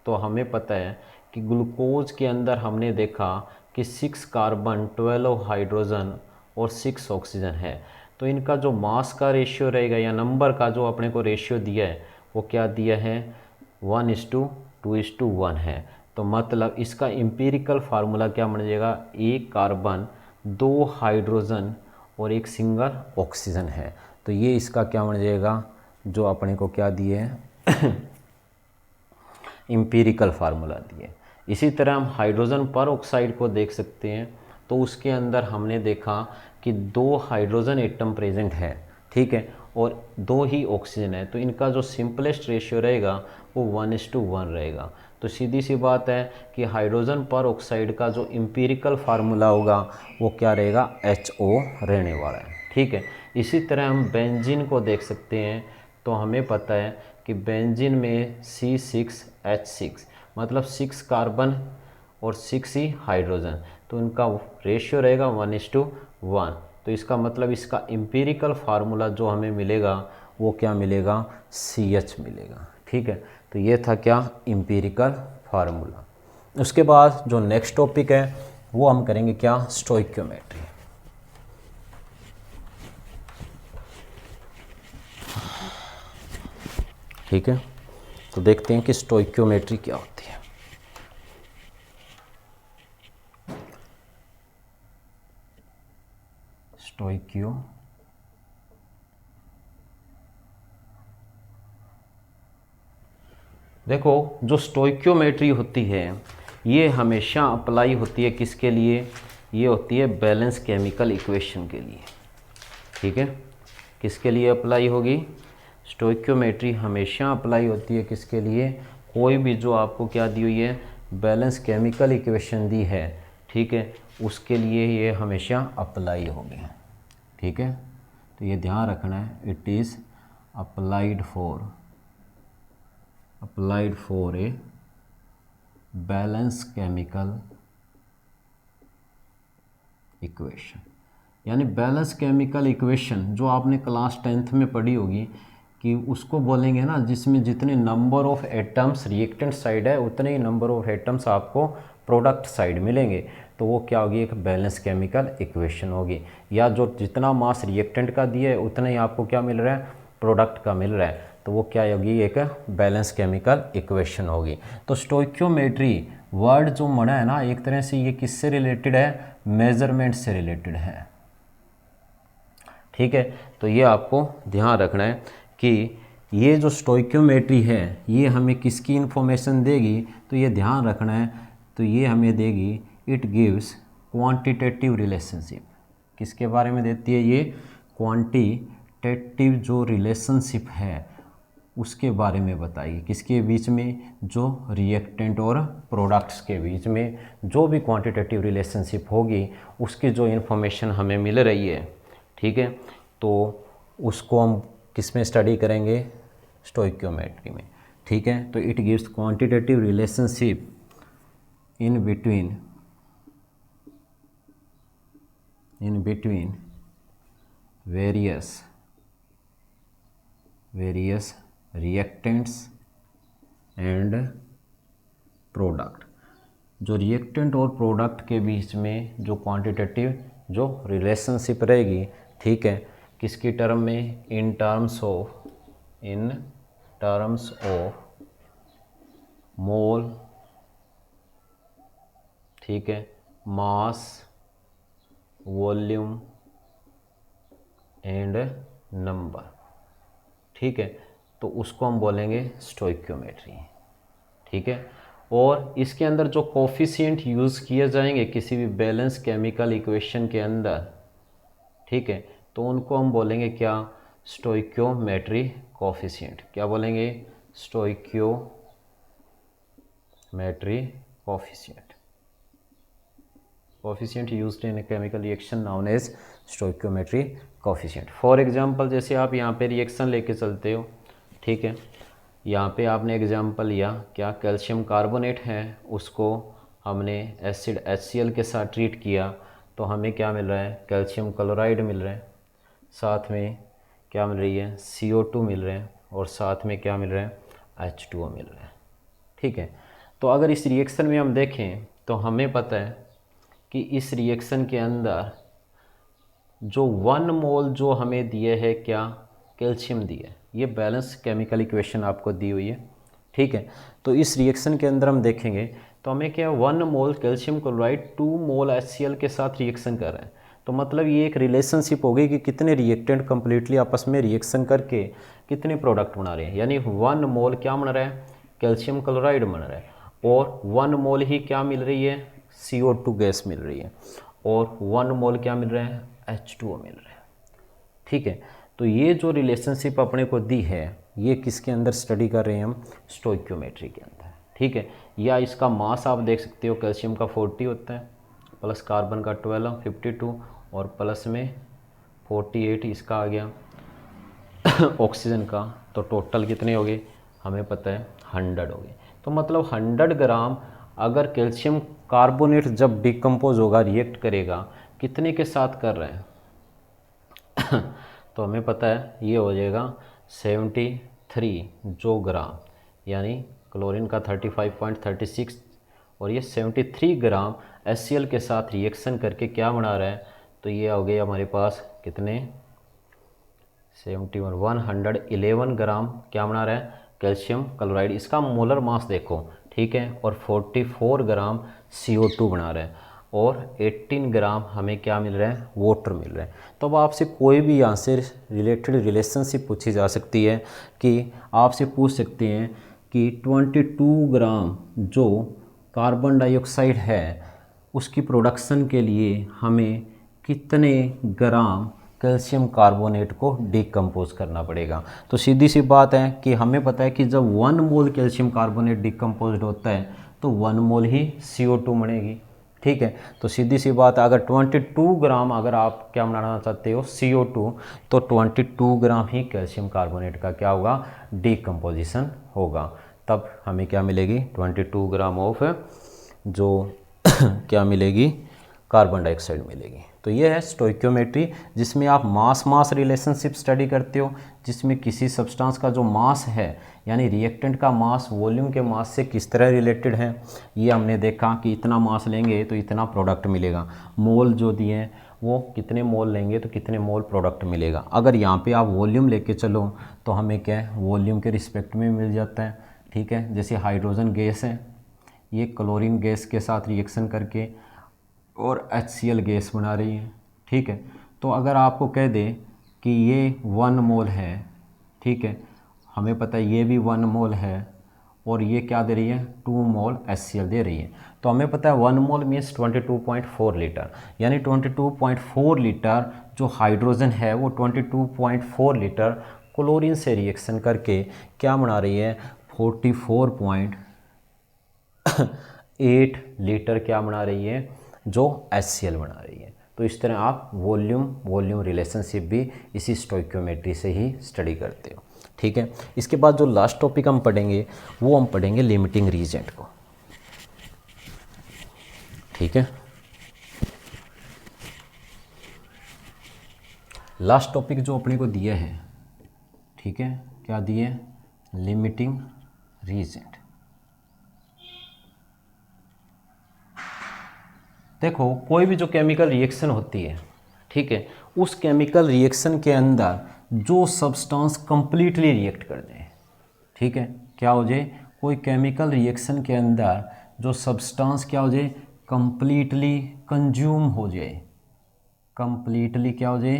A: तो हमें पता है कि ग्लूकोज के अंदर हमने देखा कि 6 कार्बन, 12 हाइड्रोजन और 6 ऑक्सीजन है। तो इनका जो मास का रेशियो रहेगा, या नंबर का जो अपने को रेशियो दिया है, वो क्या दिया है? 1:2:1 है। तो मतलब इसका एम्पिरिकल फार्मूला क्या बन जाएगा? 1 कार्बन, 2 हाइड्रोजन और 1 सिंगल ऑक्सीजन है। तो ये इसका क्या बन जाएगा? जो अपने को क्या दिए हैं? एम्पिरिकल फार्मूला दिए। इसी तरह हम हाइड्रोजन पर ऑक्साइड को देख सकते हैं, तो उसके अंदर हमने देखा कि 2 हाइड्रोजन एटम प्रेजेंट है, ठीक है, और 2 ही ऑक्सीजन है। तो इनका जो सिंपलेस्ट रेशियो रहेगा वो 1:1 रहेगा। तो सीधी सी बात है कि हाइड्रोजन पर ऑक्साइड का जो एम्पिरिकल फार्मूला होगा वो क्या रहेगा? HO रहने वाला है। ठीक है, इसी तरह हम बेंजीन को देख सकते हैं, तो हमें पता है कि बेंजीन में C6H6 मतलब 6 कार्बन और 6 ही हाइड्रोजन, तो इनका रेशियो रहेगा 1:1। तो इसका मतलब इसका एम्पिरिकल फार्मूला जो हमें मिलेगा वो क्या मिलेगा? CH मिलेगा। ठीक है, तो ये था क्या? Empirical formula. उसके बाद जो नेक्स्ट टॉपिक है वो हम करेंगे क्या? स्टोइकियोमेट्री। ठीक है, तो देखते हैं कि स्टोइकियोमेट्री क्या होती है। देखो, जो स्टोइकियोमेट्री होती है ये हमेशा अप्लाई होती है किसके लिए? ये होती है बैलेंस केमिकल इक्वेशन के लिए। ठीक है, किसके लिए अप्लाई होगी? स्टोइकियोमेट्री हमेशा अप्लाई होती है किसके लिए? कोई भी जो आपको क्या दी हुई है? बैलेंस केमिकल इक्वेशन दी है, ठीक है, उसके लिए ये हमेशा अप्लाई होगी। ठीक है, तो ये ध्यान रखना है, it is applied for applied for a balance chemical equation. यानी बैलेंस केमिकल इक्वेशन जो आपने क्लास 10th में पढ़ी होगी कि उसको बोलेंगे ना जिसमें जितने number of atoms reactant side है उतने ही नंबर ऑफ एटम्स आपको प्रोडक्ट साइड मिलेंगे, तो वो क्या होगी, एक बैलेंस केमिकल इक्वेशन होगी। या जो जितना मास रिएक्टेंट का दिया है उतना ही आपको क्या मिल रहा है, प्रोडक्ट का मिल रहा है, तो वो क्या होगी, एक बैलेंस केमिकल इक्वेशन होगी। तो स्टोइक्योमेट्री वर्ड जो मना है ना, एक तरह से ये किससे रिलेटेड है, मेजरमेंट से रिलेटेड है। ठीक है, तो ये आपको ध्यान रखना है कि ये जो स्टोइक्योमेट्री है ये हमें किसकी इन्फॉर्मेशन देगी, तो ये ध्यान रखना है, तो ये हमें देगी इट गिव्स क्वांटिटेटिव रिलेशनशिप। किसके बारे में देती है ये, क्वांटिटेटिव जो रिलेशनशिप है उसके बारे में बताइए। किसके बीच में, जो रिएक्टेंट और प्रोडक्ट्स के बीच में जो भी क्वांटिटेटिव रिलेशनशिप होगी उसकी जो इन्फॉर्मेशन हमें मिल रही है, ठीक है, तो उसको हम किस में स्टडी करेंगे, स्टोइक्योमेट्री में। ठीक है, तो it gives quantitative relationship in between various reactants and product. जो रिएक्टेंट और प्रोडक्ट के बीच में जो क्वांटिटेटिव जो रिलेशनशिप रहेगी, ठीक है, किसकी टर्म में, इन टर्म्स ऑफ मोल, ठीक है, मास, वॉल्यूम एंड नंबर। ठीक है, तो उसको हम बोलेंगे स्टोइक्योमेट्री। ठीक है, और इसके अंदर जो कोफिशिएंट यूज़ किए जाएंगे किसी भी बैलेंस केमिकल इक्वेशन के अंदर, ठीक है, तो उनको हम बोलेंगे क्या, स्टोइक्योमेट्री कोफिशिएंट। क्या बोलेंगे, stoichiometry coefficient used in a chemical reaction known as stoichiometry coefficient. For example जैसे आप यहाँ पे रिएक्शन लेके चलते हो, ठीक है, यहाँ पे आपने एग्जांपल लिया क्या, कैल्शियम कार्बोनेट है, उसको हमने एसिड HCl के साथ ट्रीट किया, तो हमें क्या मिल रहा है, कैल्शियम क्लोराइड मिल रहा है, साथ में क्या मिल रही है, CO2 मिल रहे हैं, और साथ में क्या मिल रहा है, H2O मिल रहा है। ठीक है, तो अगर इस रिएक्शन में हम देखें तो हमें पता है कि इस रिएक्शन के अंदर जो 1 मोल जो हमें दिए है क्या, कैल्शियम दिए, ये बैलेंस केमिकल इक्वेशन आपको दी हुई है। ठीक है, तो इस रिएक्शन के अंदर हम देखेंगे तो हमें क्या, 1 मोल कैल्शियम क्लोराइड 2 मोल HCl के साथ रिएक्शन कर रहे हैं, तो मतलब ये एक रिलेशनशिप हो गई कि कितने रिएक्टेंट कंप्लीटली आपस में रिएक्शन करके कितने प्रोडक्ट बना रहे हैं। यानी 1 मोल क्या बन रहा है, कैल्शियम क्लोराइड बन रहा है, और 1 मोल ही क्या मिल रही है, CO2 गैस मिल रही है, और 1 मोल क्या मिल रहा है, H2O मिल रहा है। ठीक है, तो ये जो रिलेशनशिप अपने को दी है ये किसके अंदर स्टडी कर रहे हैं हम, स्टोइक्योमेट्री के अंदर। ठीक है, या इसका मास आप देख सकते हो, कैल्शियम का 40 होता है, प्लस कार्बन का 12 52, और प्लस में 48 इसका आ गया ऑक्सीजन का, तो टोटल कितने हो गए, हमें पता है 100 हो गए। तो मतलब 100 ग्राम अगर कैल्शियम कार्बोनेट जब डिकम्पोज होगा, रिएक्ट करेगा, कितने के साथ कर रहे हैं तो हमें पता है ये हो जाएगा 73 जो ग्राम, यानी क्लोरीन का 35.36 और ये 73 ग्राम HCl के साथ रिएक्शन करके क्या बना रहा है, तो ये हो गया हमारे पास कितने, 111 ग्राम क्या बना रहा है, कैल्शियम क्लोराइड। इसका मोलर मास देखो, ठीक है, और 44 ग्राम CO2 बना रहा है, और 18 ग्राम हमें क्या मिल रहा है, वाटर मिल रहा है। तो अब आपसे कोई भी यहाँ से रिलेटेड रिलेशनशिप पूछी जा सकती है कि आपसे पूछ सकते हैं कि 22 ग्राम जो कार्बन डाइऑक्साइड है उसकी प्रोडक्शन के लिए हमें कितने ग्राम कैल्शियम कार्बोनेट को डिकम्पोज करना पड़ेगा। तो सीधी सी बात है कि हमें पता है कि जब 1 मोल कैल्शियम कार्बोनेट डिकम्पोज होता है तो 1 मोल ही CO2 बनेगी। ठीक है, तो सीधी सी बात, अगर 22 ग्राम अगर आप क्या बनाना चाहते हो, CO2, तो 22 ग्राम ही कैल्शियम कार्बोनेट का क्या होगा, डिकम्पोजिशन होगा। तब हमें क्या मिलेगी 22 ग्राम ऑफ जो क्या मिलेगी कार्बन डाइऑक्साइड मिलेगी। तो ये है स्टोइक्योमेट्री, जिसमें आप मास रिलेशनशिप स्टडी करते हो, जिसमें किसी सब्सटेंस का जो मास है यानी रिएक्टेंट का मास वॉल्यूम के मास से किस तरह रिलेटेड है। ये हमने देखा कि इतना मास लेंगे तो इतना प्रोडक्ट मिलेगा, मोल जो दिए हैं वो कितने मोल लेंगे तो कितने मोल प्रोडक्ट मिलेगा। अगर यहाँ पे आप वॉल्यूम लेके चलो तो हमें क्या है वॉल्यूम के रिस्पेक्ट में मिल जाता है। ठीक है, जैसे हाइड्रोजन गैस है, ये क्लोरीन गैस के साथ रिएक्शन करके और HCl गैस बना रही है। ठीक है, तो अगर आपको कह दे कि ये 1 मोल है, ठीक है, हमें पता है ये भी 1 मोल है और ये क्या दे रही है 2 मोल HCl दे रही है, तो हमें पता है 1 मोल मीन्स 22.4 लीटर, यानी 22.4 लीटर जो हाइड्रोजन है वो 22.4 लीटर क्लोरीन से रिएक्शन करके क्या बना रही है 44.8 लीटर क्या बना रही है जो HCl बना रही है। तो इस तरह आप वॉल्यूम रिलेशनशिप भी इसी स्टोइक्योमेट्री से ही स्टडी करते हो। ठीक है, इसके बाद जो लास्ट टॉपिक हम पढ़ेंगे वो हम पढ़ेंगे लिमिटिंग रीजेंट को। ठीक है, लास्ट टॉपिक जो अपने को दिया है, ठीक है, क्या दिए लिमिटिंग रीजेंट। देखो कोई भी जो केमिकल रिएक्शन होती है, ठीक है, उस केमिकल रिएक्शन के अंदर जो सब्सटेंस कंप्लीटली रिएक्ट कर जाए, ठीक है, क्या हो जाए कोई केमिकल रिएक्शन के अंदर जो सब्सटेंस क्या हो जाए कंप्लीटली कंज्यूम हो जाए, कंप्लीटली क्या हो जाए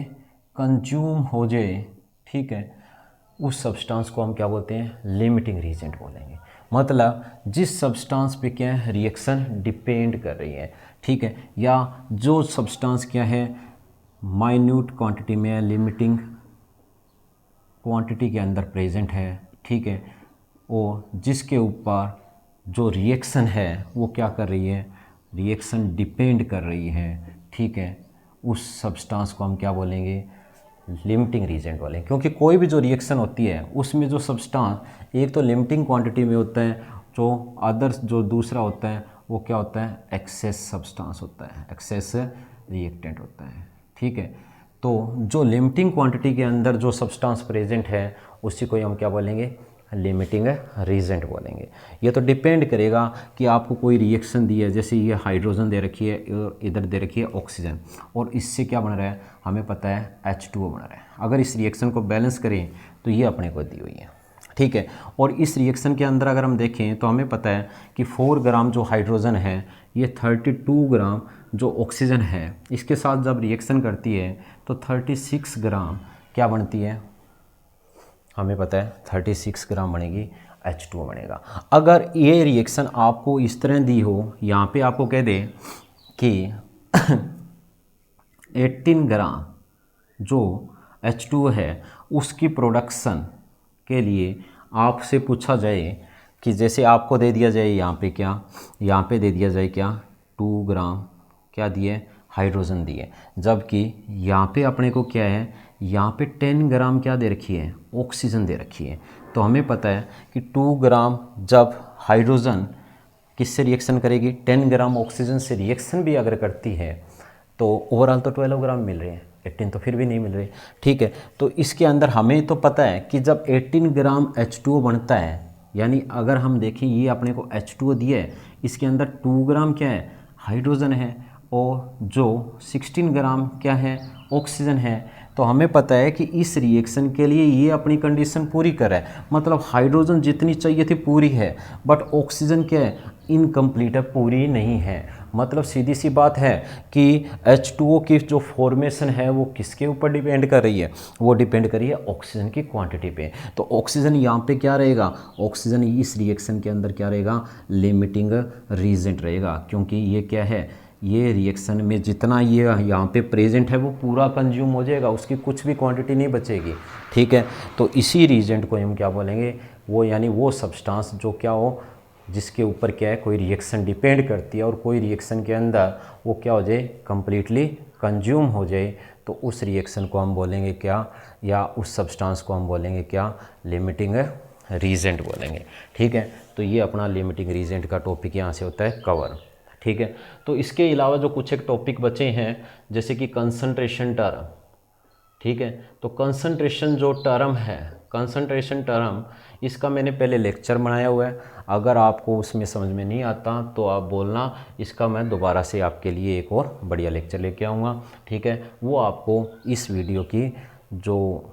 A: कंज्यूम हो जाए। ठीक है, उस सब्सटेंस को हम क्या बोलते हैं लिमिटिंग रीजेंट बोलेंगे। मतलब जिस सब्सटेंस पे क्या है रिएक्शन डिपेंड कर रही है, ठीक है, या जो सब्सटेंस क्या है माइन्यूट क्वांटिटी में लिमिटिंग क्वांटिटी के अंदर प्रेजेंट है, ठीक है, और जिसके ऊपर जो रिएक्शन है वो क्या कर रही है रिएक्शन डिपेंड कर रही है। ठीक है, उस सब्सटेंस को हम क्या बोलेंगे लिमिटिंग रीजेंट बोलेंगे, क्योंकि कोई भी जो रिएक्शन होती है उसमें जो सब्सटेंस एक तो लिमिटिंग क्वांटिटी में होता है, जो अदर्स जो दूसरा होता है वो क्या होता है एक्सेस सब्सटेंस होता है, एक्सेस रिएक्टेंट होता है। ठीक है, तो जो लिमिटिंग क्वांटिटी के अंदर जो सब्सटेंस प्रेजेंट है उसी को हम क्या बोलेंगे लिमिटिंग रीजेंट बोलेंगे। ये तो डिपेंड करेगा कि आपको कोई रिएक्शन दी है, जैसे ये हाइड्रोजन दे रखी है, इधर दे रखी है ऑक्सीजन, और इससे क्या बन रहा है हमें पता है H2O बन रहा है। अगर इस रिएक्शन को बैलेंस करें तो ये अपने को दी हुई है। ठीक है, और इस रिएक्शन के अंदर अगर हम देखें तो हमें पता है कि 4 ग्राम जो हाइड्रोजन है ये 32 ग्राम जो ऑक्सीजन है इसके साथ जब रिएक्शन करती है तो 36 ग्राम क्या बनती है हमें पता है 36 ग्राम बनेगी H2O बनेगा। अगर ये रिएक्शन आपको इस तरह दी हो, यहाँ पे आपको कह दे कि 18 ग्राम जो H2O है उसकी प्रोडक्शन के लिए आपसे पूछा जाए कि जैसे आपको दे दिया जाए यहाँ पे दे दिया जाए क्या 2 ग्राम क्या दिए हाइड्रोजन दिए, जबकि यहाँ पे अपने को क्या है यहाँ पे 10 ग्राम क्या दे रखी है ऑक्सीजन दे रखी है। तो हमें पता है कि 2 ग्राम जब हाइड्रोजन किससे रिएक्शन करेगी 10 ग्राम ऑक्सीजन से रिएक्शन भी अगर करती है तो ओवरऑल तो 12 ग्राम मिल रहे हैं, 18 तो फिर भी नहीं मिल रहे। ठीक है, तो इसके अंदर हमें तो पता है कि जब 18 ग्राम H2O बनता है, यानी अगर हम देखें ये अपने को H2O दिया है, इसके अंदर 2 ग्राम क्या है हाइड्रोजन है और जो 16 ग्राम क्या है ऑक्सीजन है। तो हमें पता है कि इस रिएक्शन के लिए ये अपनी कंडीशन पूरी कर रहा है, मतलब हाइड्रोजन जितनी चाहिए थी पूरी है, बट ऑक्सीजन क्या है इनकम्प्लीट है, पूरी नहीं है। मतलब सीधी सी बात है कि H2O की जो फॉर्मेशन है वो किसके ऊपर डिपेंड कर रही है, वो डिपेंड कर रही है ऑक्सीजन की क्वांटिटी पे। तो ऑक्सीजन यहाँ पे क्या रहेगा, ऑक्सीजन इस रिएक्शन के अंदर क्या रहेगा लिमिटिंग रीजेंट रहेगा, क्योंकि ये क्या है ये रिएक्शन में जितना ये यहाँ पे प्रेजेंट है वो पूरा कंज्यूम हो जाएगा, उसकी कुछ भी क्वांटिटी नहीं बचेगी। ठीक है, तो इसी रीजेंट को हम क्या बोलेंगे वो यानी वो सब्सटेंस जो क्या हो जिसके ऊपर क्या है कोई रिएक्शन डिपेंड करती है और कोई रिएक्शन के अंदर वो क्या हो जाए कंप्लीटली कंज्यूम हो जाए, तो उस रिएक्शन को हम बोलेंगे क्या, या उस सब्सटेंस को हम बोलेंगे क्या लिमिटिंग रीजेंट बोलेंगे। ठीक है, तो ये अपना लिमिटिंग रीजेंट का टॉपिक यहाँ से होता है कवर। ठीक है, तो इसके अलावा जो कुछ एक टॉपिक बचे हैं जैसे कि कंसंट्रेशन टर्म। ठीक है, तो कंसंट्रेशन जो टर्म है, कंसंट्रेशन टर्म, इसका मैंने पहले लेक्चर बनाया हुआ है। अगर आपको उसमें समझ में नहीं आता तो आप बोलना, इसका मैं दोबारा से आपके लिए एक और बढ़िया लेक्चर लेके आऊँगा। ठीक है, वो आपको इस वीडियो की जो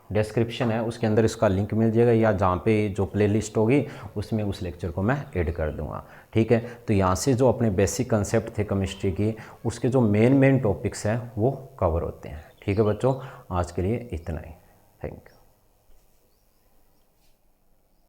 A: डिस्क्रिप्शन है उसके अंदर इसका लिंक मिल जाएगा, या जहाँ पे जो प्लेलिस्ट होगी उसमें उस लेक्चर को मैं ऐड कर दूँगा। ठीक है, तो यहाँ से जो अपने बेसिक कंसेप्ट थे केमिस्ट्री की, उसके जो मेन टॉपिक्स हैं वो कवर होते हैं। ठीक है बच्चों, आज के लिए इतना ही। Thank you.